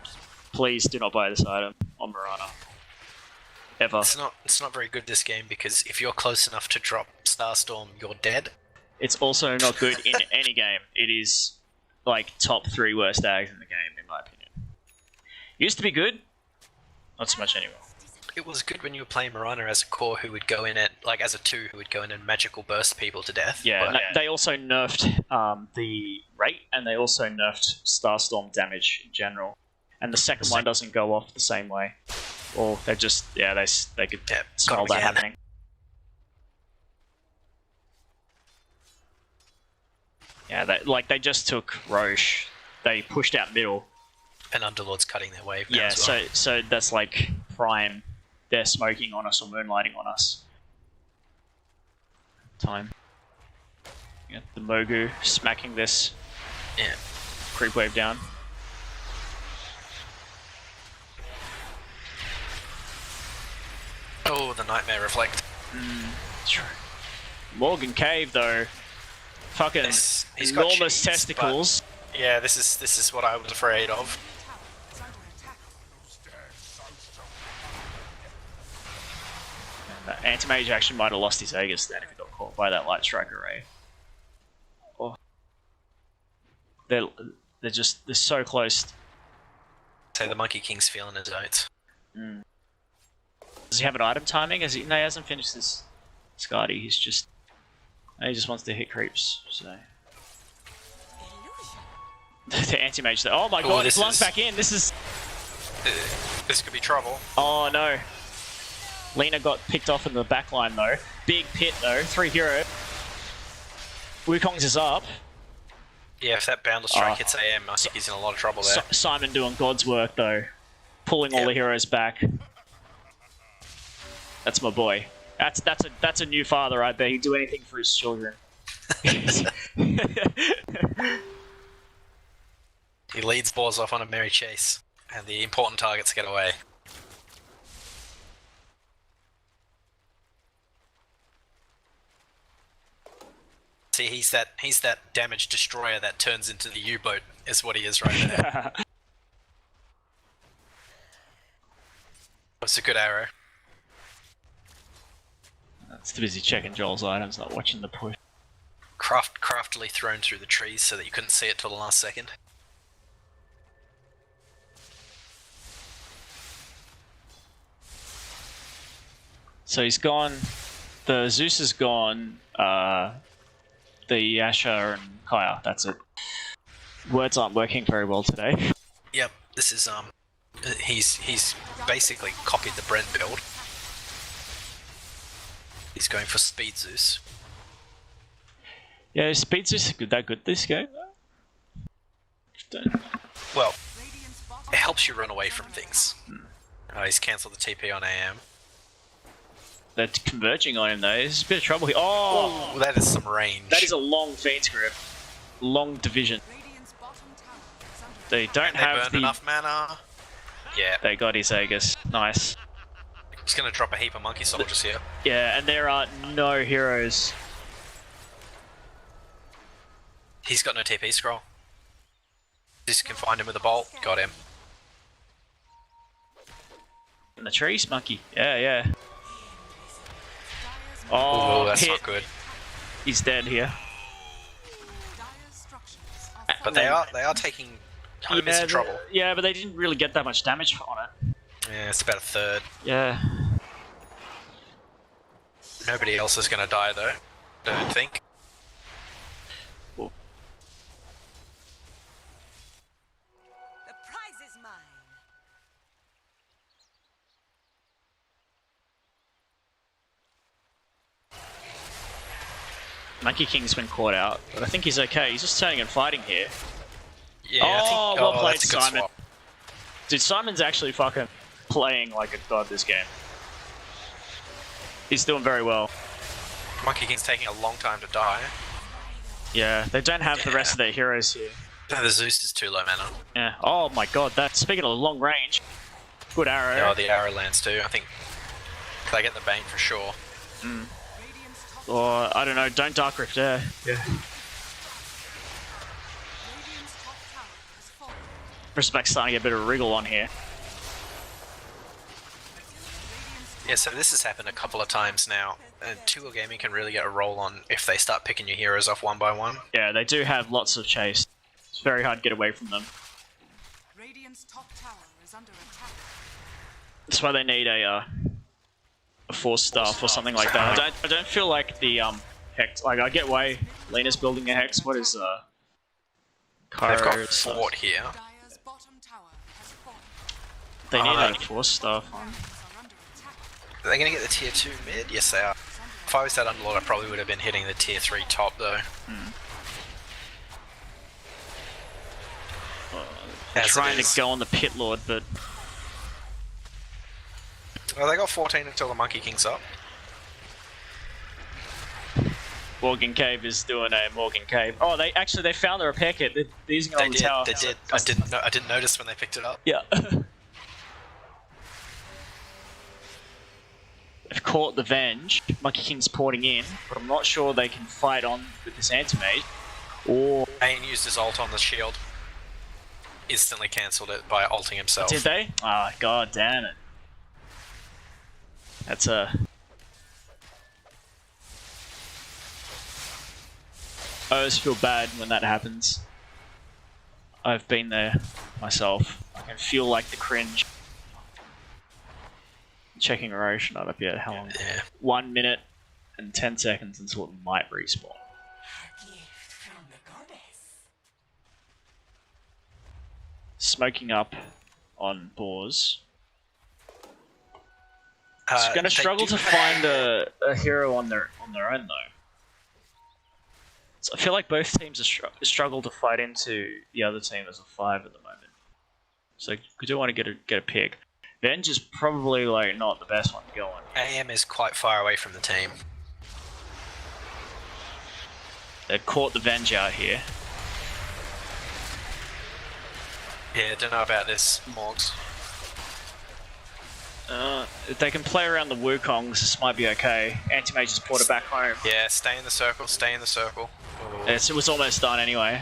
please do not buy this item on Mirana. Ever. It's not very good this game, because if you're close enough to drop Starstorm, you're dead. It's also not good in any game. It is like top 3 worst Ags in the game, in my opinion. Used to be good, not so much anymore. It was good when you were playing Mirana as a core who would go in at, like as a 2 who would go in and magical burst people to death. Yeah, no, they also nerfed the rate, and they also nerfed Starstorm damage in general. And the second one doesn't go off the same way. Or they just, they could smell that happening. Yeah, they just took Roche. They pushed out middle. And Underlord's cutting their wave now Yeah, as well. so that's like prime. They're smoking on us or moonlighting on us. Time. Yeah, the Mogu smacking this creep wave down. Oh, the Nightmare Reflect. True. Morgan Cave though, fucking He's got enormous cheese, testicles. but yeah, this is what I was afraid of. Tower is under attack. Anti-Mage actually might have lost his Aegis then if he got caught by that Light Strike Array. Oh. They're so close. So the Monkey King's feeling his oats. Does he have an item timing? No, he hasn't finished this Skadi. He just wants to hit creeps. So the anti-mage. Oh my god! It's lunked back in. This could be trouble. Oh no! Lena got picked off in the back line though. Big pit though. 3 hero. Wukong's is up. Yeah, if that Boundless Strike hits AM, I think he's in a lot of trouble there. Simon doing God's work though, pulling all the heroes back. That's my boy. That's a new father. I bet he'd do anything for his children. He leads Boars off on a merry chase, and the important targets get away. See, he's that damage destroyer that turns into the U-boat, is what he is right there. That's a good arrow. It's too busy checking Joel's items, not watching the push. Craftily thrown through the trees so that you couldn't see it till the last second. So he's gone. The Zeus is gone. The Asher and Kaya. That's it. Words aren't working very well today. Yep, this is he's basically copied the Brent build. He's going for Speed Zeus. Yeah, Speed Zeus is that good this game though? Well, it helps you run away from things. He's cancelled the TP on AM. They're converging on him though. There's a bit of trouble here. Oh! Ooh, that is some range. That is a long Fiend's Grip. Long division. They don't have enough mana. Yeah. They got his Aegis. Nice. He's gonna drop a heap of monkey soldiers here. Yeah, and there are no heroes. He's got no TP scroll. This can find him with a bolt. Got him. In the trees, monkey. Yeah, yeah. Oh, Oh, that's hit. not good. He's dead here. But they are taking homies in trouble. Yeah, but they didn't really get that much damage on it. Yeah, it's about a third. Yeah. Nobody else is gonna die though. Don't think. Cool. The prize is mine. Monkey King's been caught out, but I think he's okay. He's just turning and fighting here. Yeah, I think, well played, that's a good Simon. swap. Dude, Simon's actually fucking playing like a god this game. He's doing very well. Monkey King's taking a long time to die. Yeah, they don't have the rest of their heroes here. No, the Zeus is too low mana. Yeah. Oh my god, that. Speaking of long range, good arrow. Oh, the arrow lands too. I think they get the bang for sure. Or, I don't know, don't Dark Rift there. Yeah. Respect's starting to get a bit of wriggle on here. Yeah, so this has happened a couple of times now, and 2 Gaming can really get a roll on if they start picking your heroes off one by one. Yeah, they do have lots of chase. It's very hard to get away from them. Radiant's top tower is under attack. That's why they need a Force Staff or something like that. I don't feel like the Hex. Like, I get why Lena's building a Hex. What is They've got Kairos? Fort here. Dire's bottom tower has fallen. They need Oh, a Force Staff on. Are under attack. Are they going to get the tier 2 mid? Yes, they are. If I was that Underlord, I probably would have been hitting the tier 3 top though. They're As it trying is. to go on the Pit Lord, but Well, they got 14 until the Monkey King's up. Morgan Cave is doing a Morgan Cave. Oh, they found the repair kit. They're using it They on the did. tower. They did. I didn't notice when they picked it up. Yeah. They've caught the Venge. Monkey King's porting in, but I'm not sure they can fight on with this Anti-Mage. Or Ain used his ult on the shield. Instantly cancelled it by ulting himself. did they? Ah, god damn it. That's a... I always feel bad when that happens. I've been there myself. I can feel like the cringe. Checking Roche, not up yet. How long? Yeah. 1 minute and 10 seconds until it might respawn. Smoking up on Boars. It's going to struggle to find a hero on their own though. So I feel like both teams struggle to fight into the other team as a 5 at the moment. So we do want to get a pick. Venge is probably like not the best one to go on. AM is quite far away from the team. They've caught the Venge out here. Yeah, don't know about this, Morgs. If they can play around the Wukongs, this might be okay. Anti-Mage just brought it back home. Yeah, stay in the circle, stay in the circle. Ooh. Yes, it was almost done anyway.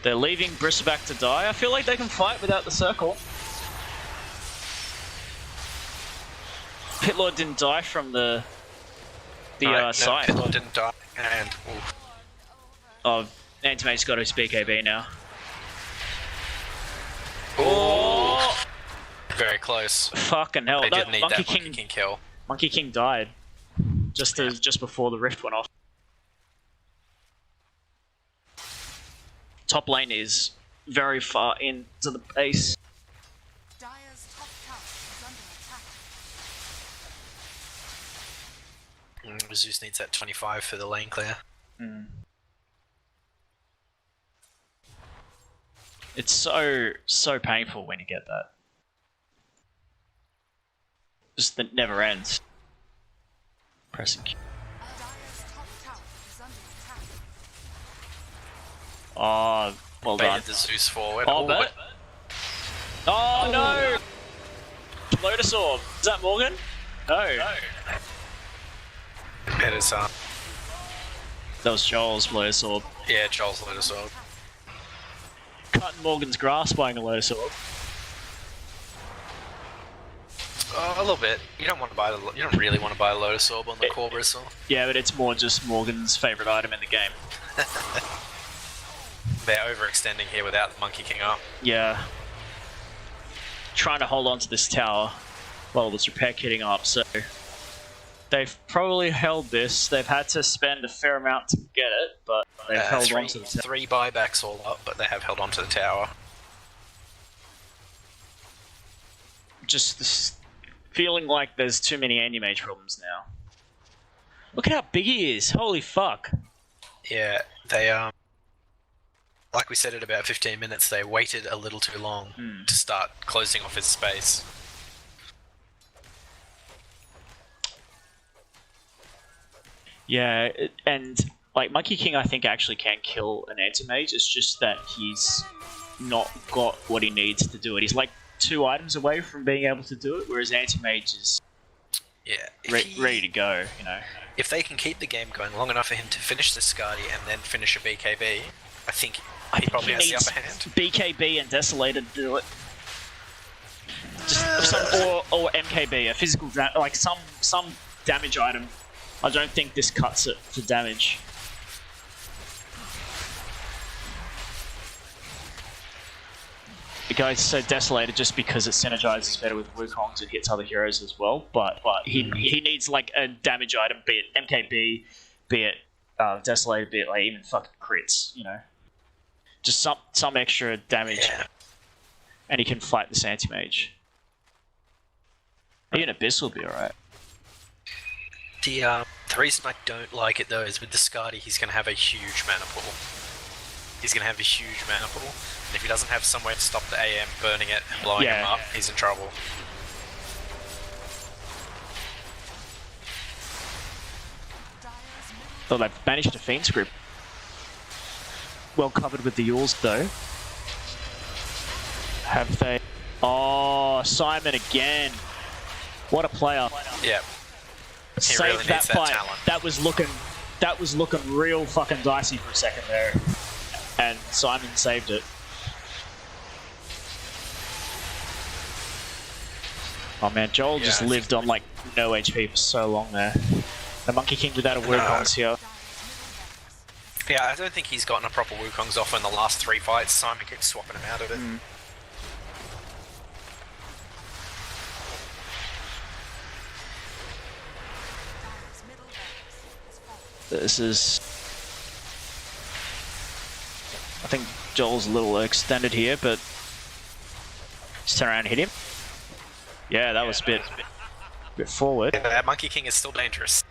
They're leaving Bristleback to die. I feel like they can fight without the circle. Pitlord didn't die from the scythe. Pitlord didn't die, and oof. Oh, Antimate's got his BKB now. Oh, very close. Fucking hell! They No, did need that Monkey King kill. Monkey King died just before the rift went off. Top lane is very far into the base. Dire's top tower is under attack. Zeus needs that 25 for the lane clear. It's so painful when you get that. Just that never ends. Pressing Q. Dire's top tower is under attack. Oh, well done. Baited the Zeus forward. Oh, but... Oh no! Lotus Orb. Is that Morgan? No. It is, That was Joel's Lotus Orb. yeah, Joel's Lotus Orb. Cutting Morgan's grass buying a Lotus Orb. A little bit. You don't want to buy you don't really want to buy a Lotus Orb on the core bristle. Yeah, but it's more just Morgan's favourite item in the game. They're overextending here without the Monkey King up. Yeah. Trying to hold on to this tower while this repair kitting up, so they've probably held this. They've had to spend a fair amount to get it, but they've held on to the tower. 3 buybacks all up, but they have held on to the tower. Just this feeling like there's too many anti-mage problems now. Look at how big he is, holy fuck. Yeah, they like we said at about 15 minutes, they waited a little too long to start closing off his space. Yeah, and like Monkey King I think actually can kill an anti-mage, it's just that he's not got what he needs to do it. He's like 2 items away from being able to do it, whereas anti-mage is ready to go, you know. If they can keep the game going long enough for him to finish the Skadi and then finish a BKB, I think he probably has the upper hand. BKB and Desolator to do it. Just or MKB, a physical like some damage item. I don't think this cuts it for damage. It goes so Desolator just because it synergizes better with Wukongs and hits other heroes as well, but he needs like a damage item, be it MKB, be it Desolator, be it like even fucking crits, you know. Just some extra damage, and he can fight this anti-mage. Even Abyss will be alright. The reason I don't like it though is with the Skadi, he's going to have a huge mana pool. He's going to have a huge mana pool, and if he doesn't have somewhere to stop the AM burning it and blowing him up, he's in trouble. Oh, they've managed to Fiend script. Well covered with the Yules though. Have they? Oh, Simon again. What a player. Yeah. Saved really that needs that fight. talent. That was looking real fucking dicey for a second there. And Simon saved it. Oh man, Joel just lived on like no HP for so long there. The Monkey King without a Wukong's here. Yeah, I don't think he's gotten a proper Wukong's off in the last 3 fights. Simon keeps swapping him out of it. This is... I think Joel's a little extended here, but... Just turn around and hit him. Yeah, that was a bit forward. Yeah, that Monkey King is still dangerous.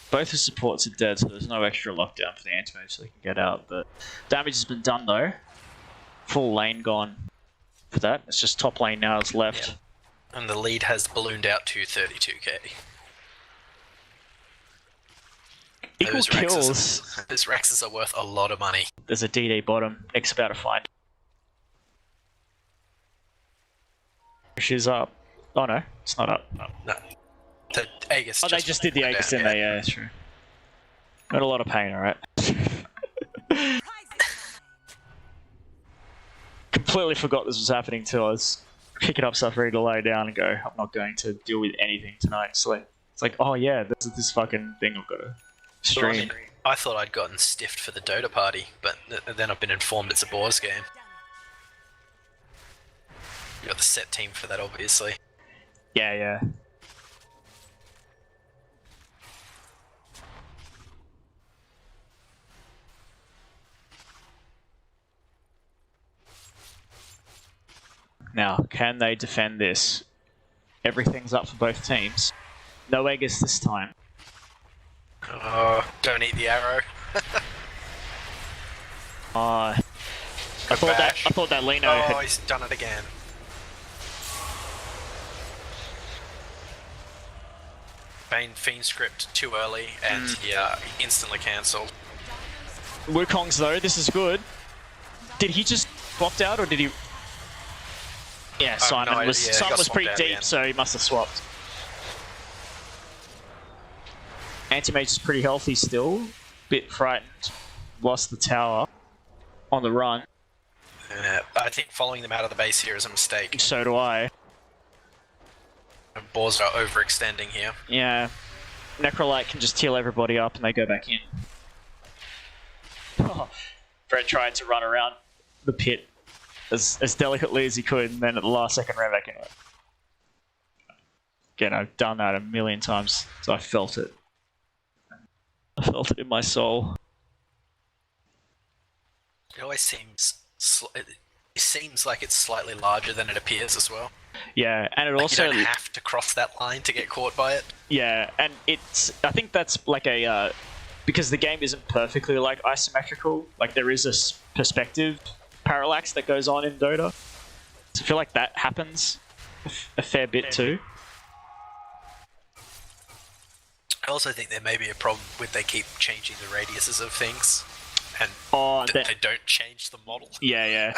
Both his supports are dead, so there's no extra lockdown for the anti-mage so they can get out, but damage has been done though. Full lane gone for that. It's just top lane now that's left. Yeah. And the lead has ballooned out to 32k. Equal kills. Those Rexes are worth a lot of money. There's a DD bottom. Nick's about to find. She's up. Oh no, it's not up. No. The Aegis they just did the Aegis, didn't they? Yeah, that's true. Got a lot of pain, alright. completely forgot this was happening till I was picking up stuff ready to lay down and go, I'm not going to deal with anything tonight. It's like, oh yeah, this fucking thing I've got to stream. Well, I mean, I thought I'd gotten stiffed for the Dota party, but then I've been informed it's a Boars game. You got the set team for that, obviously. Yeah. Now, can they defend this? Everything's up for both teams. No Eggers this time. Oh, don't eat the arrow. I thought that Lino Oh, had... he's done it again. Bane Fiend script too early, and yeah, instantly cancelled. Wukong's though, this is good. Did he just swapped out, or did he... Yeah, Simon was pretty deep, so he must have swapped. Anti-Mage is pretty healthy still. Bit frightened. Lost the tower on the run. I think following them out of the base here is a mistake. So do I. Boars are overextending here. Yeah. Necrolite can just heal everybody up and they go back in. Fred tried to run around the pit as delicately as he could, and then at the last second ran back into it. Again, I've done that a million times, so I felt it. I felt it in my soul. It always seems like it's slightly larger than it appears as well. Yeah, and it like also... you don't have to cross that line to get caught by it. Yeah, and it's... I think that's like a... because the game isn't perfectly like isometrical, like there is a perspective parallax that goes on in Dota. So I feel like that happens a fair bit too. I also think there may be a problem with they keep changing the radiuses of things, and they don't change the model. Yeah.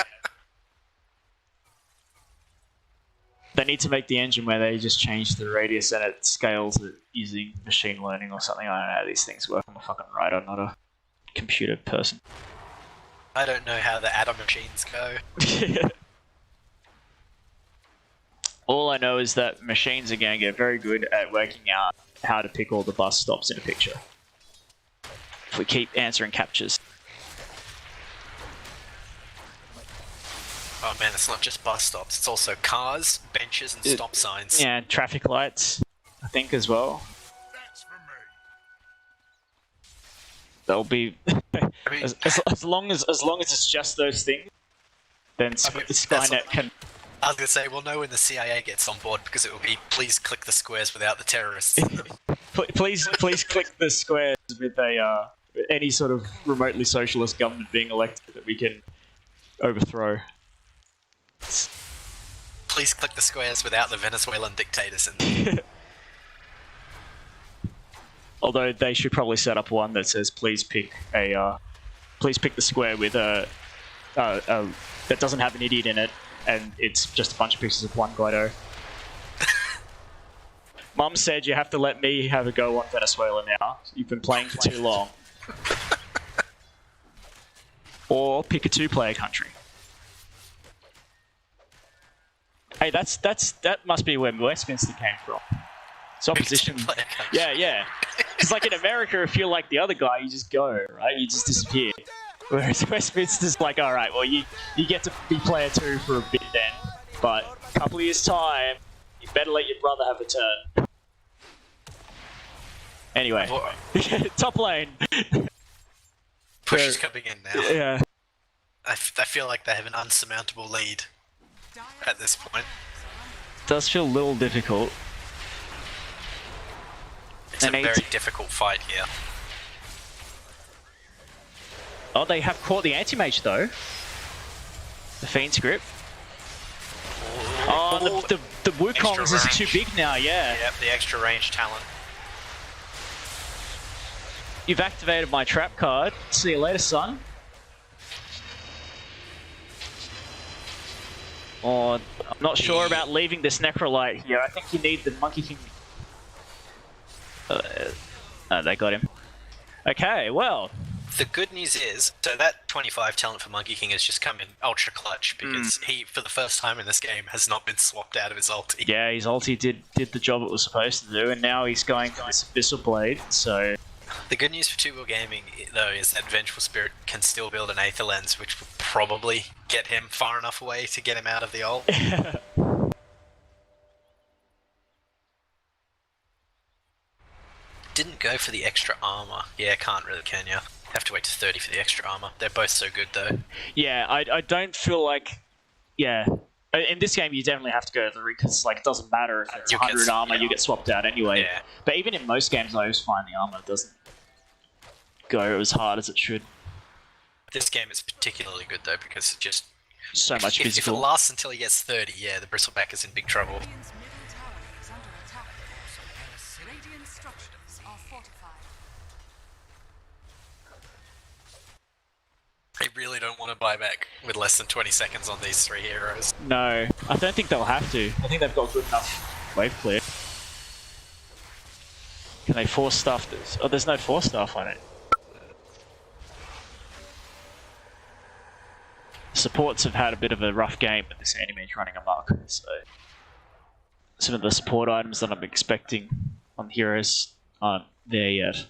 They need to make the engine where they just change the radius and it scales it using machine learning or something. I don't know how these things work. I'm a fucking writer, not a computer person. I don't know how the atom machines go. All I know is that machines are going to get very good at working out how to pick all the bus stops in a picture. If we keep answering captures. Oh man, it's not just bus stops, it's also cars, benches, and stop signs. Yeah, traffic lights, I think, as well. That's for me. They'll be... I mean, as long as it's just those things, then Skynet can... I was going to say, we'll know when the CIA gets on board, because it will be, please click the squares without the terrorists. please click the squares with any sort of remotely socialist government being elected that we can overthrow. Please click the squares without the Venezuelan dictators in them. Although they should probably set up one that says please pick the square with a that doesn't have an idiot in it, and it's just a bunch of pieces of one Guaido. Mum said you have to let me have a go on Venezuela now. You've been playing for too long. Or pick a two-player country. Hey, that must be where Westminster came from. It's opposition. Yeah. It's like in America, if you're like the other guy, you just go, right? You just disappear. Whereas Westminster's like, all right, well, you get to be player 2 for a bit then, but a couple of years' time, you better let your brother have a turn. Anyway, top lane. Push is coming in now. Yeah. I feel like they have an unsurmountable lead at this point. Does feel a little difficult. It's a very difficult fight here. Oh, they have caught the anti-mage though. The Fiend script. Oh, the Wukongs is too big now, yeah. Yep, the extra range talent. You've activated my trap card. See you later, son. Or I'm not sure about leaving this Necrolite here. I think you need the Monkey King. They got him. Okay, well. The good news is, so that 25 talent for Monkey King has just come in ultra clutch because he, for the first time in this game, has not been swapped out of his ulti. Yeah, his ulti did the job it was supposed to do, and now he's going for this Abyssal Blade, so... The good news for 2 Gaming, though, is that Vengeful Spirit can still build an Aether Lens, which will probably get him far enough away to get him out of the ult. Didn't go for the extra armor. Yeah, can't really, can ya? Have to wait to 30 for the extra armor. They're both so good, though. Yeah, I don't feel like... Yeah. In this game, you definitely have to go to the ring, because like, it doesn't matter if it's 100 armor, you get swapped out anyway. Yeah. But even in most games, I always find the armor doesn't go as hard as it should. This game is particularly good, though, because it just... So much physical. If it lasts until he gets 30, yeah, the Bristleback is in big trouble. Radiant's middle tower is under attack. Radiant structures are fortified. I really don't want to buy back with less than 20 seconds on these 3 heroes. No, I don't think they'll have to. I think they've got good enough wave clear. Can they force stuff this? Oh, there's no force stuff on it. Supports have had a bit of a rough game, but this Anti-Mage running amok, so... Some of the support items that I'm expecting on heroes aren't there yet.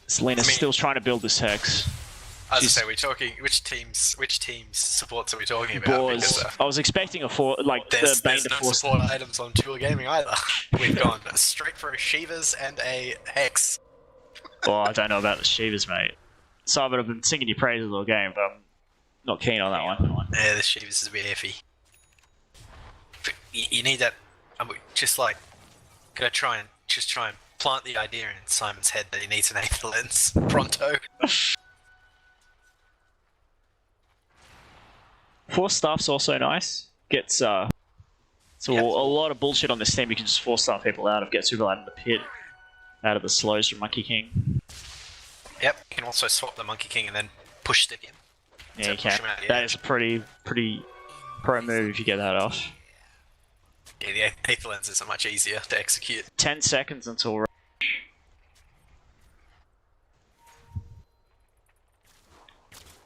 Selena's still trying to build this Hex. I was gonna say, we're talking which teams supports are we talking about? Boars. Because, I was expecting a there's Bane no to force support items on 2 Gaming either. We've gone straight for a Shivas and a Hex. Oh, I don't know about the Shivas, mate. Simon, I've been singing your praises all game, but I'm not keen on that one. Yeah, the Shivas is a bit iffy. You need that. Just like, try and plant the idea in Simon's head that he needs an Aether Lens pronto. Force Staff's also nice. Gets a lot of bullshit on this team. You can just force staff people out of get super light in the pit, out of the slows from Monkey King. Yep, you can also swap the Monkey King and then push stick him. Yeah, you can. That is a pretty pro move if you get that off. Yeah, the Aether Lenses are much easier to execute. 10 seconds until rush.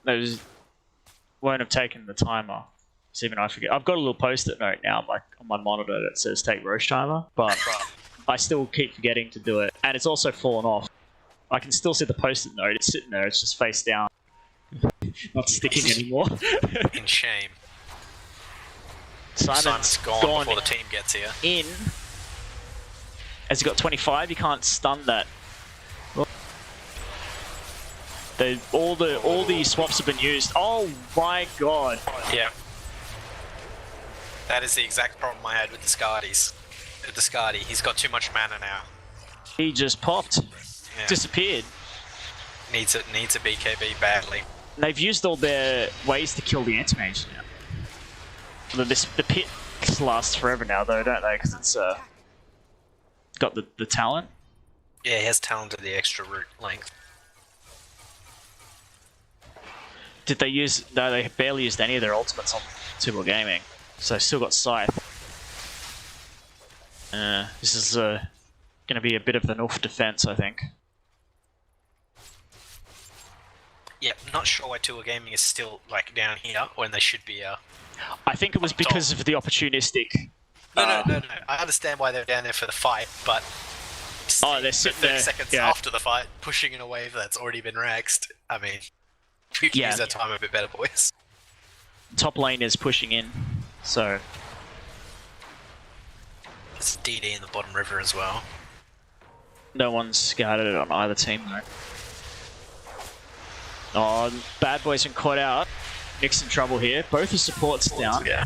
Those won't have taken the timer. So even I forget. I've got a little post-it note now on my monitor that says take Roche timer, but I still keep forgetting to do it. And it's also fallen off. I can still see the post-it note. It's sitting there. It's just face down. Not sticking anymore. In shame. Simon's gone before the team gets here. Has he got 25? You can't stun that. All the swaps have been used. Oh my god. Yeah. That is the exact problem I had with the Scardies. With the Scardy, he's got too much mana now. He just popped. Yeah. Disappeared. Needs a BKB badly. And they've used all their ways to kill the Anti-Mage now. The pit lasts forever now though, don't they? Because it's got the talent. Yeah, he has talent at the extra root length. Did they use... No, they barely used any of their ultimates on 2 Gaming. So they've still got Scythe. This is going to be a bit of an off defense, I think. Yeah, not sure why 2 Gaming is still like down here when they should be. I think it was because of the opportunistic. No. I understand why they're down there for the fight, but they're sitting 30 there seconds after the fight, pushing in a wave that's already been raxed. I mean, we can use that time a bit better, boys. Top lane is pushing in, so there's DD in the bottom river as well. No one's scouted it on either team though. Oh, Bad Boys been caught out. Nick's in trouble here. Both the supports down. Yeah.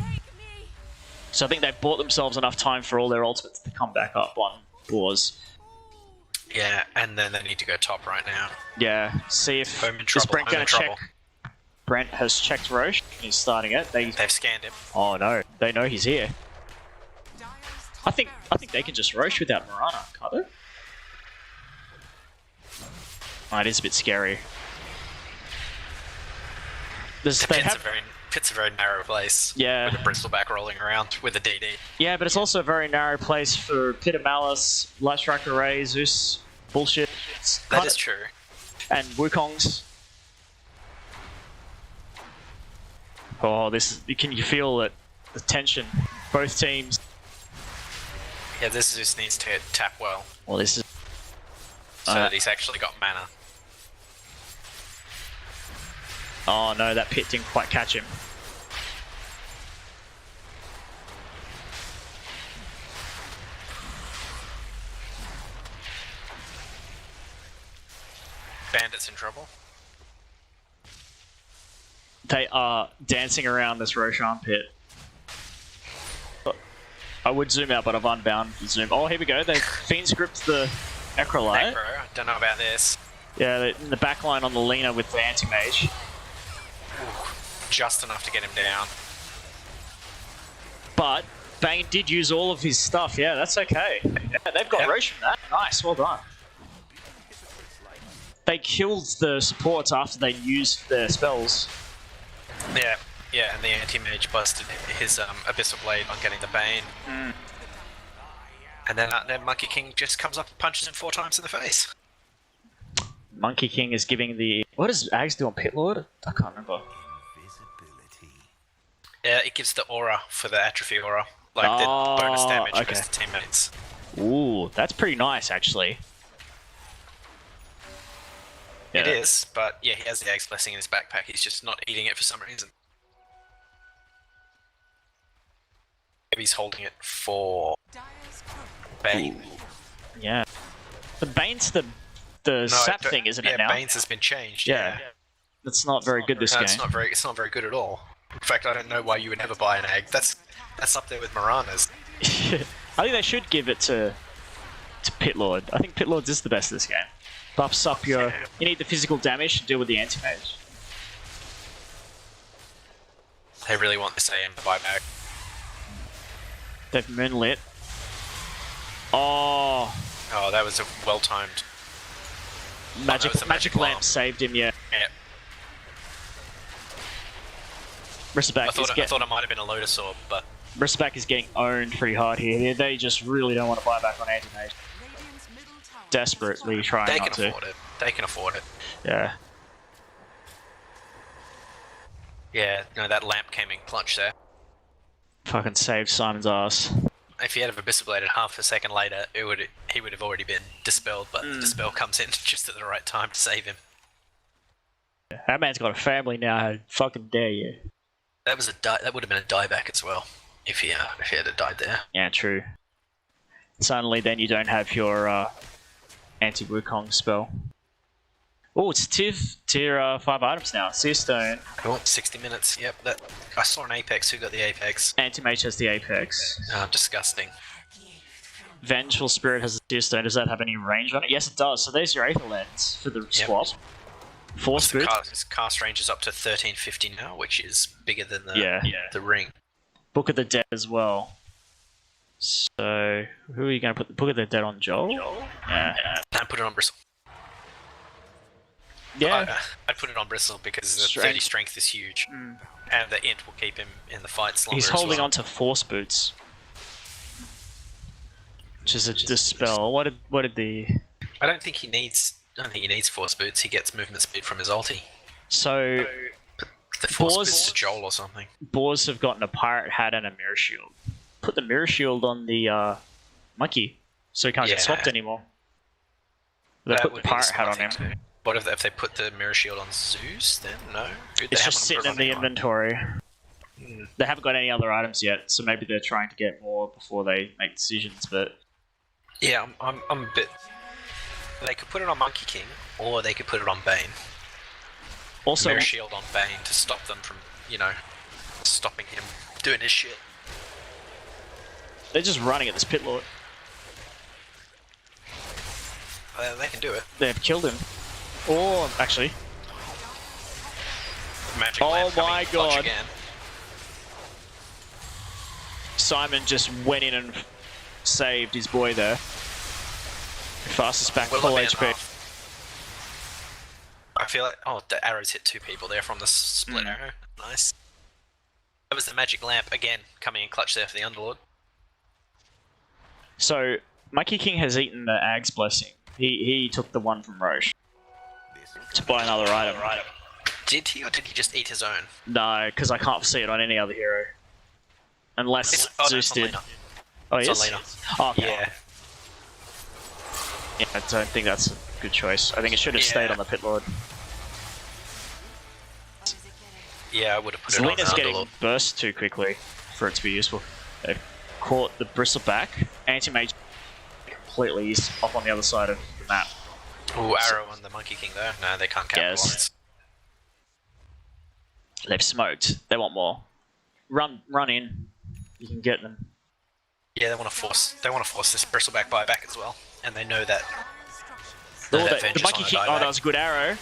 So I think they've bought themselves enough time for all their ultimates to come back up on Boars. Yeah, and then they need to go top right now. Yeah, see if is Brent going to check. Brent has checked Roche. He's starting it. They've scanned him. Oh no, they know he's here. I think they can just Roche without Mirana, can't they? Oh, it is a bit scary. Pit's a very narrow place. Yeah. With a Bristleback rolling around with a DD. Yeah, but it's also a very narrow place for Pit of Malice, Vertabrae, Zeus, bullshit. That is true. And Wukong's. Oh, can you feel it? The tension. Both teams. Yeah, this just needs to tap well. Well, this is. So that he's actually got mana. Oh no, that pit didn't quite catch him. Bandit's in trouble. They are dancing around this Roshan pit. I would zoom out, but I've unbound the zoom. Oh, here we go. They Fiends gripped the Necrolite. Necro, don't know about this. Yeah, they're in the back line on the Lina with the Anti-Mage. Just enough to get him down. But Bane did use all of his stuff. Yeah, that's okay. Yeah, they've got Roshan that. Nice, well done. They killed the supports after they used their spells. Yeah, yeah, and the anti-mage busted his Abyssal Blade on getting the Bane. And then Monkey King just comes up and punches him 4 times in the face. Monkey King is giving the... What does Ags do on Pit Lord? I can't remember. Yeah, it gives the aura for the atrophy aura. Like the bonus damage against the teammates. Ooh, that's pretty nice, actually. It is, but yeah, he has the Aeg's Blessing in his backpack. He's just not eating it for some reason. Maybe he's holding it for Bane. Yeah. The Bane's the sap thing, isn't it now? Yeah, Bane's has been changed. Yeah. That's not very good this game. It's not very good at all. In fact, I don't know why you would ever buy an Aeg. That's up there with Mirana's. I think they should give it to Pit Lord. I think Pit Lord's is the best of this game. Buffs up your... You need the physical damage to deal with the anti-mage. They really want this AM to buy back. They've moonlit. Oh, that was a well-timed... Magic lamp saved him, yeah. Yeah. Rissaback I thought it might have been a Lotus Orb, but... Rissaback is getting owned pretty hard here. They just really don't want to buy back on anti-mage. Desperately trying not to. They can afford it. Yeah. Yeah, no, that lamp came in clutch there. Fucking saved Simon's ass. If he had Abyssal Bladed half a second later, he would have already been dispelled, but the dispel comes in just at the right time to save him. That man's got a family now, how fucking dare you. That would have been a dieback as well, if he had died there. Yeah, true. Suddenly then you don't have your anti-Wukong spell. Oh, it's tier 5 items now. Seer Stone. Cool, 60 minutes, yep. I saw an Apex. Who got the Apex? Anti-Mage has the Apex. Disgusting. Vengeful Spirit has the Seer Stone. Does that have any range on it? Yes, it does. So there's your Aether Lens for the swap. Force Boot. His cast range is up to 1350 now, which is bigger than the ring. Book of the Dead as well. So, who are you going to put the Book of the Dead on? Joel? Yeah. And put it on Bristle. Yeah. I'd put it on Bristle because the 30 strength is huge. And the int will keep him in the fights longer. He's holding on to Force Boots. Which is a dispel. What did the... I don't think he needs Force Boots. He gets movement speed from his ulti. So... The Force Boots to Joel or something. Boars have gotten a Pirate Hat and a Mirror Shield. Put the Mirror Shield on the Monkey, so he can't get swapped anymore. They put the Pirate Hat on him. Too. What if they put the Mirror Shield on Zeus then? No? It's just sitting in the inventory. They haven't got any other items yet, so maybe they're trying to get more before they make decisions, but... Yeah, I'm a bit... They could put it on Monkey King, or they could put it on Bane. Also, Mirror Shield on Bane to stop them from, stopping him doing his shit. They're just running at this Pit Lord. They can do it. They've killed him. Or, actually... Magic Lamp my god. Again. Simon just went in and saved his boy there. Fastest back, full HP. I feel like... Oh, the arrows hit 2 people there from the split arrow. Nice. That was the Magic Lamp, again, coming in clutch there for the Underlord. So, Monkey King has eaten the Aeg's Blessing. He took the one from Roche to buy another item. Did he, or did he just eat his own? No, because I can't see it on any other hero. Unless Zeus did. Lena. Oh, he It's is? on Lena. Oh, okay. Yeah. Yeah, I don't think that's a good choice. I think it should have stayed on the Pit Lord. Yeah, I would have put it on Lena's the getting Underlord. burst too quickly for it to be useful. They've caught the Bristleback. Anti-Mage completely is off on the other side of the map. Ooh, Arrow on the Monkey King though. No, they can't capitalize. Yes. They've smoked. They want more. Run in. You can get them. Yeah, they want to force this Bristleback buyback as well, and they know that. Oh, that the Vengeance Monkey on a King. Oh, dieback. that was a good arrow.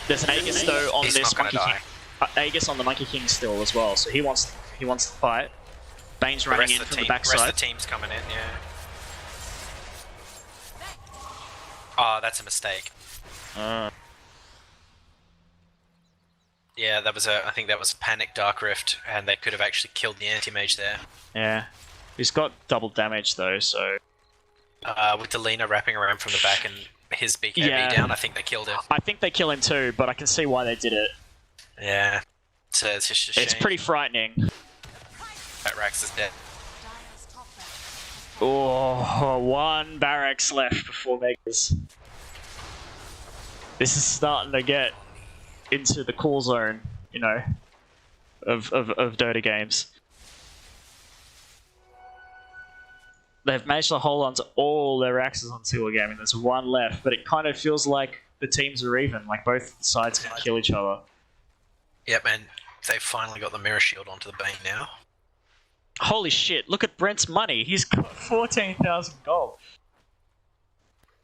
There's an Aegis though on He's this not gonna Monkey King. Aegis on the Monkey King still as well, so he wants to fight. Bane's running in from the rest backside. of the team's coming in, yeah. Oh, that's a mistake. Yeah, I think that was a panic Dark Rift, and they could have actually killed the anti-mage there. Yeah, he's got double damage though, so. With the Lena wrapping around from the back and his BKB down, I think they killed him. I think they kill him too, but I can see why they did it. Yeah, it's just a shame. It's pretty frightening. Rax is dead. Oh, one barracks left before Vegas. This is starting to get into the cool zone, you know, of Dota games. They've managed to hold on to all their axes on Seal Gaming. There's one left, but it kind of feels like the teams are even, like both sides can kill each other. Yep, and they've finally got the Mirror Shield onto the Bane now. Holy shit, look at Brent's money. He's got 14,000 gold.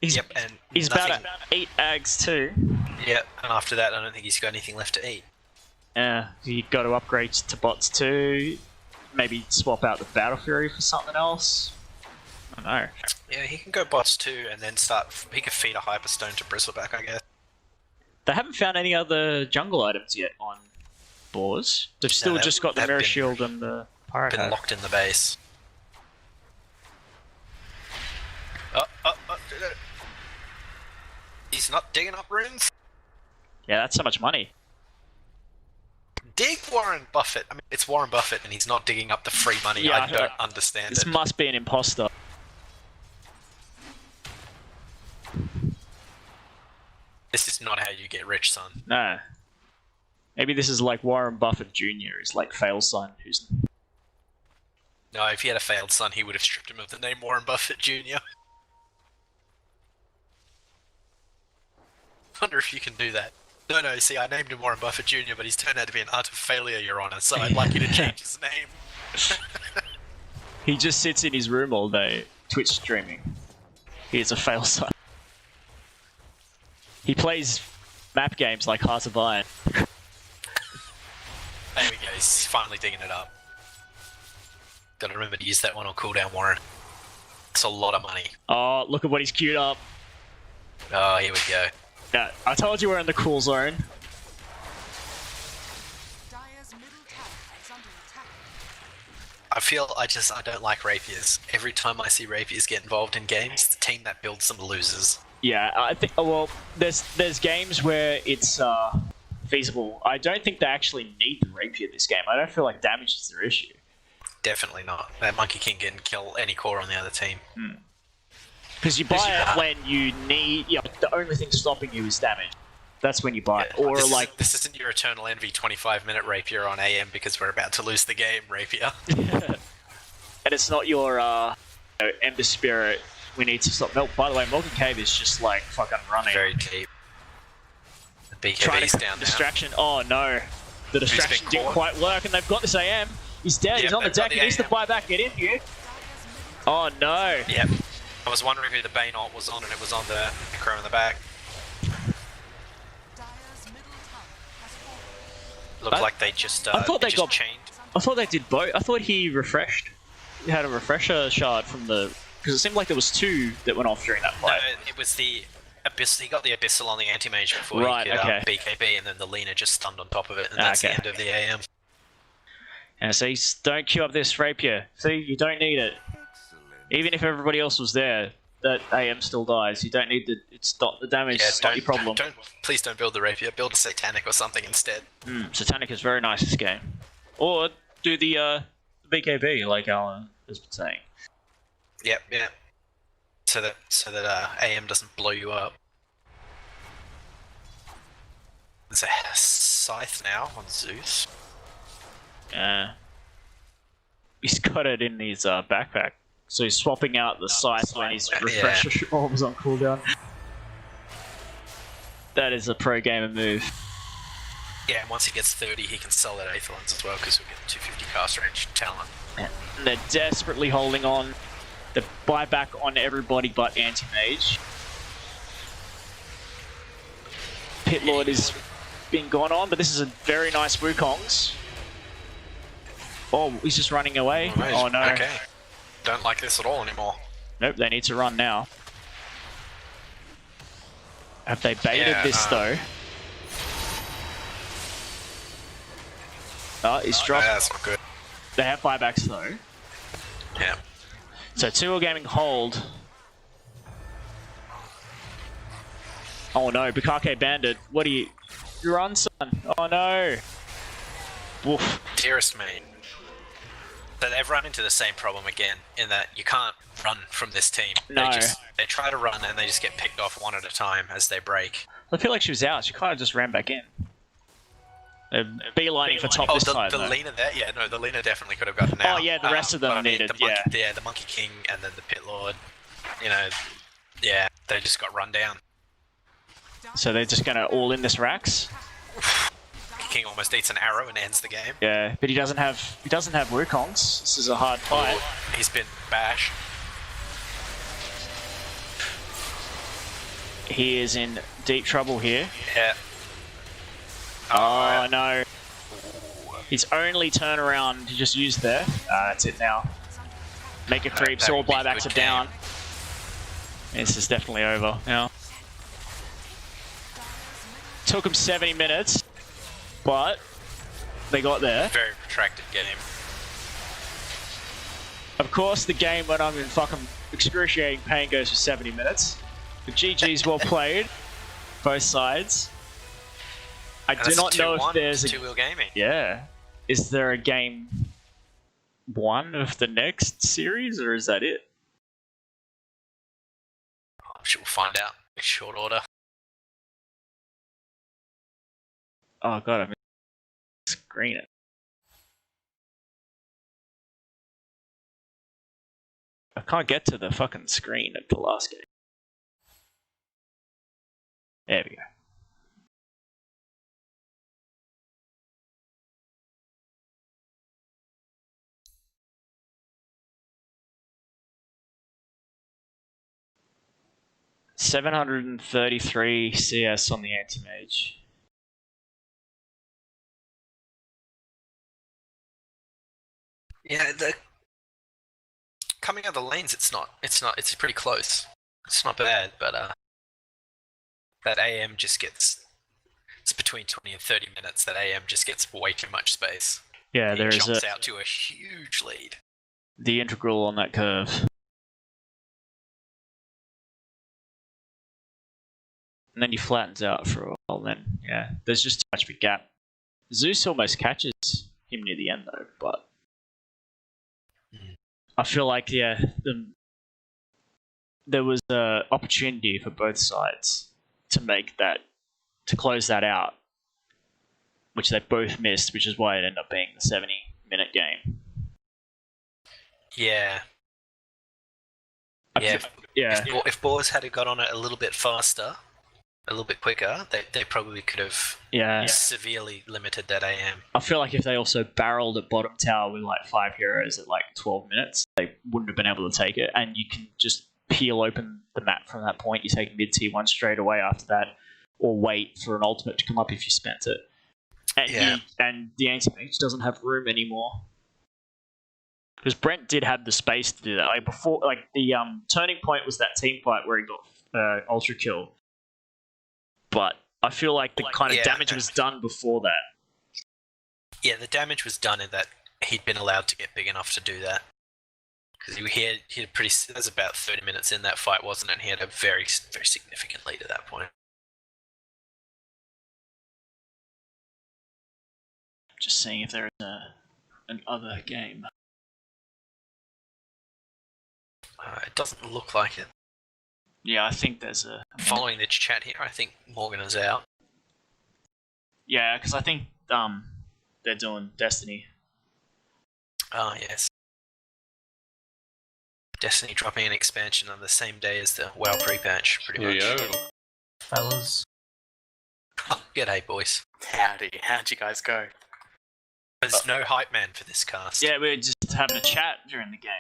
He's about to eat ags too. Yep, and after that, I don't think he's got anything left to eat. Yeah, you got to upgrade to bots too. Maybe swap out the Battle Fury for something else. I don't know. Yeah, he can go bots too, and then he could feed a Hyperstone to Bristleback, I guess. They haven't found any other jungle items yet on Boars. They've still just got the Mirror Shield and the Pirate Been Hat. locked in the base. He's not digging up runes? Yeah, that's so much money. Dig Warren Buffett. I mean, it's Warren Buffett and he's not digging up the free money. Yeah, I don't understand This it. must be an imposter. This is not how you get rich, son. No. Maybe this is like Warren Buffett Jr. is like Fail's son, who's... No, if he had a failed son, he would have stripped him of the name Warren Buffett Jr. Wonder if you can do that. No, see, I named him Warren Buffett Jr., but he's turned out to be an utter failure, Your Honor, so I'd like you to change his name. He just sits in his room all day, Twitch streaming. He's a fail son. He plays map games like Heart of Iron. There we go, he's finally digging it up. Gotta remember to use that one on cooldown, Warren. It's a lot of money. Oh, look at what he's queued up. Oh, here we go. Yeah, I told you we're in the cool zone. Dire's middle tower is under attack. I don't like rapiers. Every time I see rapiers get involved in games, the team that builds them loses. Yeah, I think. Well, there's games where it's feasible. I don't think they actually need the rapier this game. I don't feel like damage is their issue. Definitely not. That Monkey King can kill any core on the other team. Because you buy it when you need. Yeah, the only thing stopping you is damage. That's when you buy it. Or this isn't your Eternal Envy 25-minute rapier on AM because we're about to lose the game rapier. And it's not your Ember Spirit. We need to stop. By the way, Morgan Cave is just like fucking running. Very deep. The Trying BKB's to down now. distraction. Oh no, the distraction didn't quite work, and they've got this AM. He's dead. Yep, He's on the they've got deck. He the needs to AM. buy back. Get in here. Oh no. Yep. I was wondering who the Bane ult was on, and it was on the Necro in the back. Dire's middle tower has fallen. Looked like they just I thought they got chained. I thought they did both. I thought he refreshed. He had a refresher shard from the because it seemed like there was two that went off during that No, fight. it was the Abyss. He got the Abyssal on the Anti-Mage before Right, he could okay. BKB, and then the Lena just stunned on top of it, and that's the Okay. end of the AM. And so don't queue up this rapier. See, you don't need it. Excellent. Even if everybody else was there, that AM still dies. You don't need the... It's not the damage, it's not your problem. Please don't build the rapier. Build a satanic or something instead. Satanic is very nice this game. Or do the BKB, like Alan has been saying. Yep, yeah. So that AM doesn't blow you up. There's a scythe now on Zeus. Yeah. He's got it in his backpack. So he's swapping out the scythe when his refresher orbs on cooldown. That is a pro gamer move. Yeah, and once he gets 30, he can sell that Aethelons as well, because he'll get 250 cast range talent. And they're desperately holding on. The buyback on everybody but Anti-Mage. Pit Lord has been gone on, but this is a very nice Wukong's. Oh, he's just running away. Oh no. Okay. Don't like this at all anymore. Nope, they need to run now. Have they baited this though? Oh, he's dropped. That's not good. They have buybacks though. Yeah. So 2 Gaming hold. Oh no, Bukake Bandit. What do you run, son? Oh no. Woof. Dearest mate. So they've run into the same problem again, in that you can't run from this team. No. They try to run and they just get picked off one at a time as they break. I feel like she was out. She kind of just ran back in. They're beelining for top this time. The Lena there? Yeah, no, the Lena definitely could have gotten out. Oh yeah, the rest of them needed, the Monkey King and then the Pit Lord. You know, yeah, they just got run down. So they're just gonna all in this Rax? King almost eats an arrow and ends the game. Yeah, but he doesn't have Wukongs. This is a hard fight. Oh, he's been bashed. He is in deep trouble here. Yeah. Oh no. His only turnaround he just used there. That's it now. Make a creep, so all buybacks are down. This is definitely over now. Took him 70 minutes, but they got there. Very protracted game. Of course, the game when I'm in fucking excruciating pain goes for 70 minutes. But GG's well played, both sides. I do not know if there's a... 2-wheel gaming. Yeah. Is there a game 1 of the next series, or is that it? I'm sure we'll find out in short order. Oh god, I'm screen it. I can't get to the fucking screen at the last game. There we go. $733 CS on the Anti-Mage. Yeah, coming out of the lanes, it's pretty close. It's not bad, but that AM just gets, it's between 20 and 30 minutes. That AM just gets way too much space. Yeah, there is jumps out to a huge lead. The integral on that curve. And then he flattens out for a while, then, yeah, there's just too much of a gap. Zeus almost catches him near the end, though, but I feel like, yeah, there was an opportunity for both sides to make that, to close that out, which they both missed, which is why it ended up being the 70-minute game. Yeah. If Boars had got on it a little bit faster, a little bit quicker, they probably could have severely limited that AM. I feel like if they also barreled at bottom tower with like 5 heroes at like 12 minutes, they wouldn't have been able to take it. And you can just peel open the map from that point. You take mid-tier 1 straight away after that, or wait for an ultimate to come up if you spent it. And, and the Anti-Mage doesn't have room anymore. Because Brent did have the space to do that. Like before, like the turning point was that team fight where he got ultra kill. But I feel like the kind of damage was done before that. Yeah, the damage was done in that he'd been allowed to get big enough to do that. Because he had a pretty. That was about 30 minutes in that fight, wasn't it? And he had a very, very significant lead at that point. Just seeing if there is an other game. It doesn't look like it. Yeah, I think there's a... Following the chat here, I think Morgan is out. Yeah, because I think they're doing Destiny. Oh, yes. Destiny dropping an expansion on the same day as the WoW pre-patch, pretty much. Yo. Fellas. Oh, g'day, boys. Howdy. How'd you guys go? There's no hype man for this cast. Yeah, we're just having a chat during the game.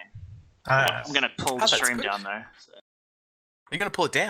I'm going to pull the that's stream good. down, though. So. You're going to pull it down?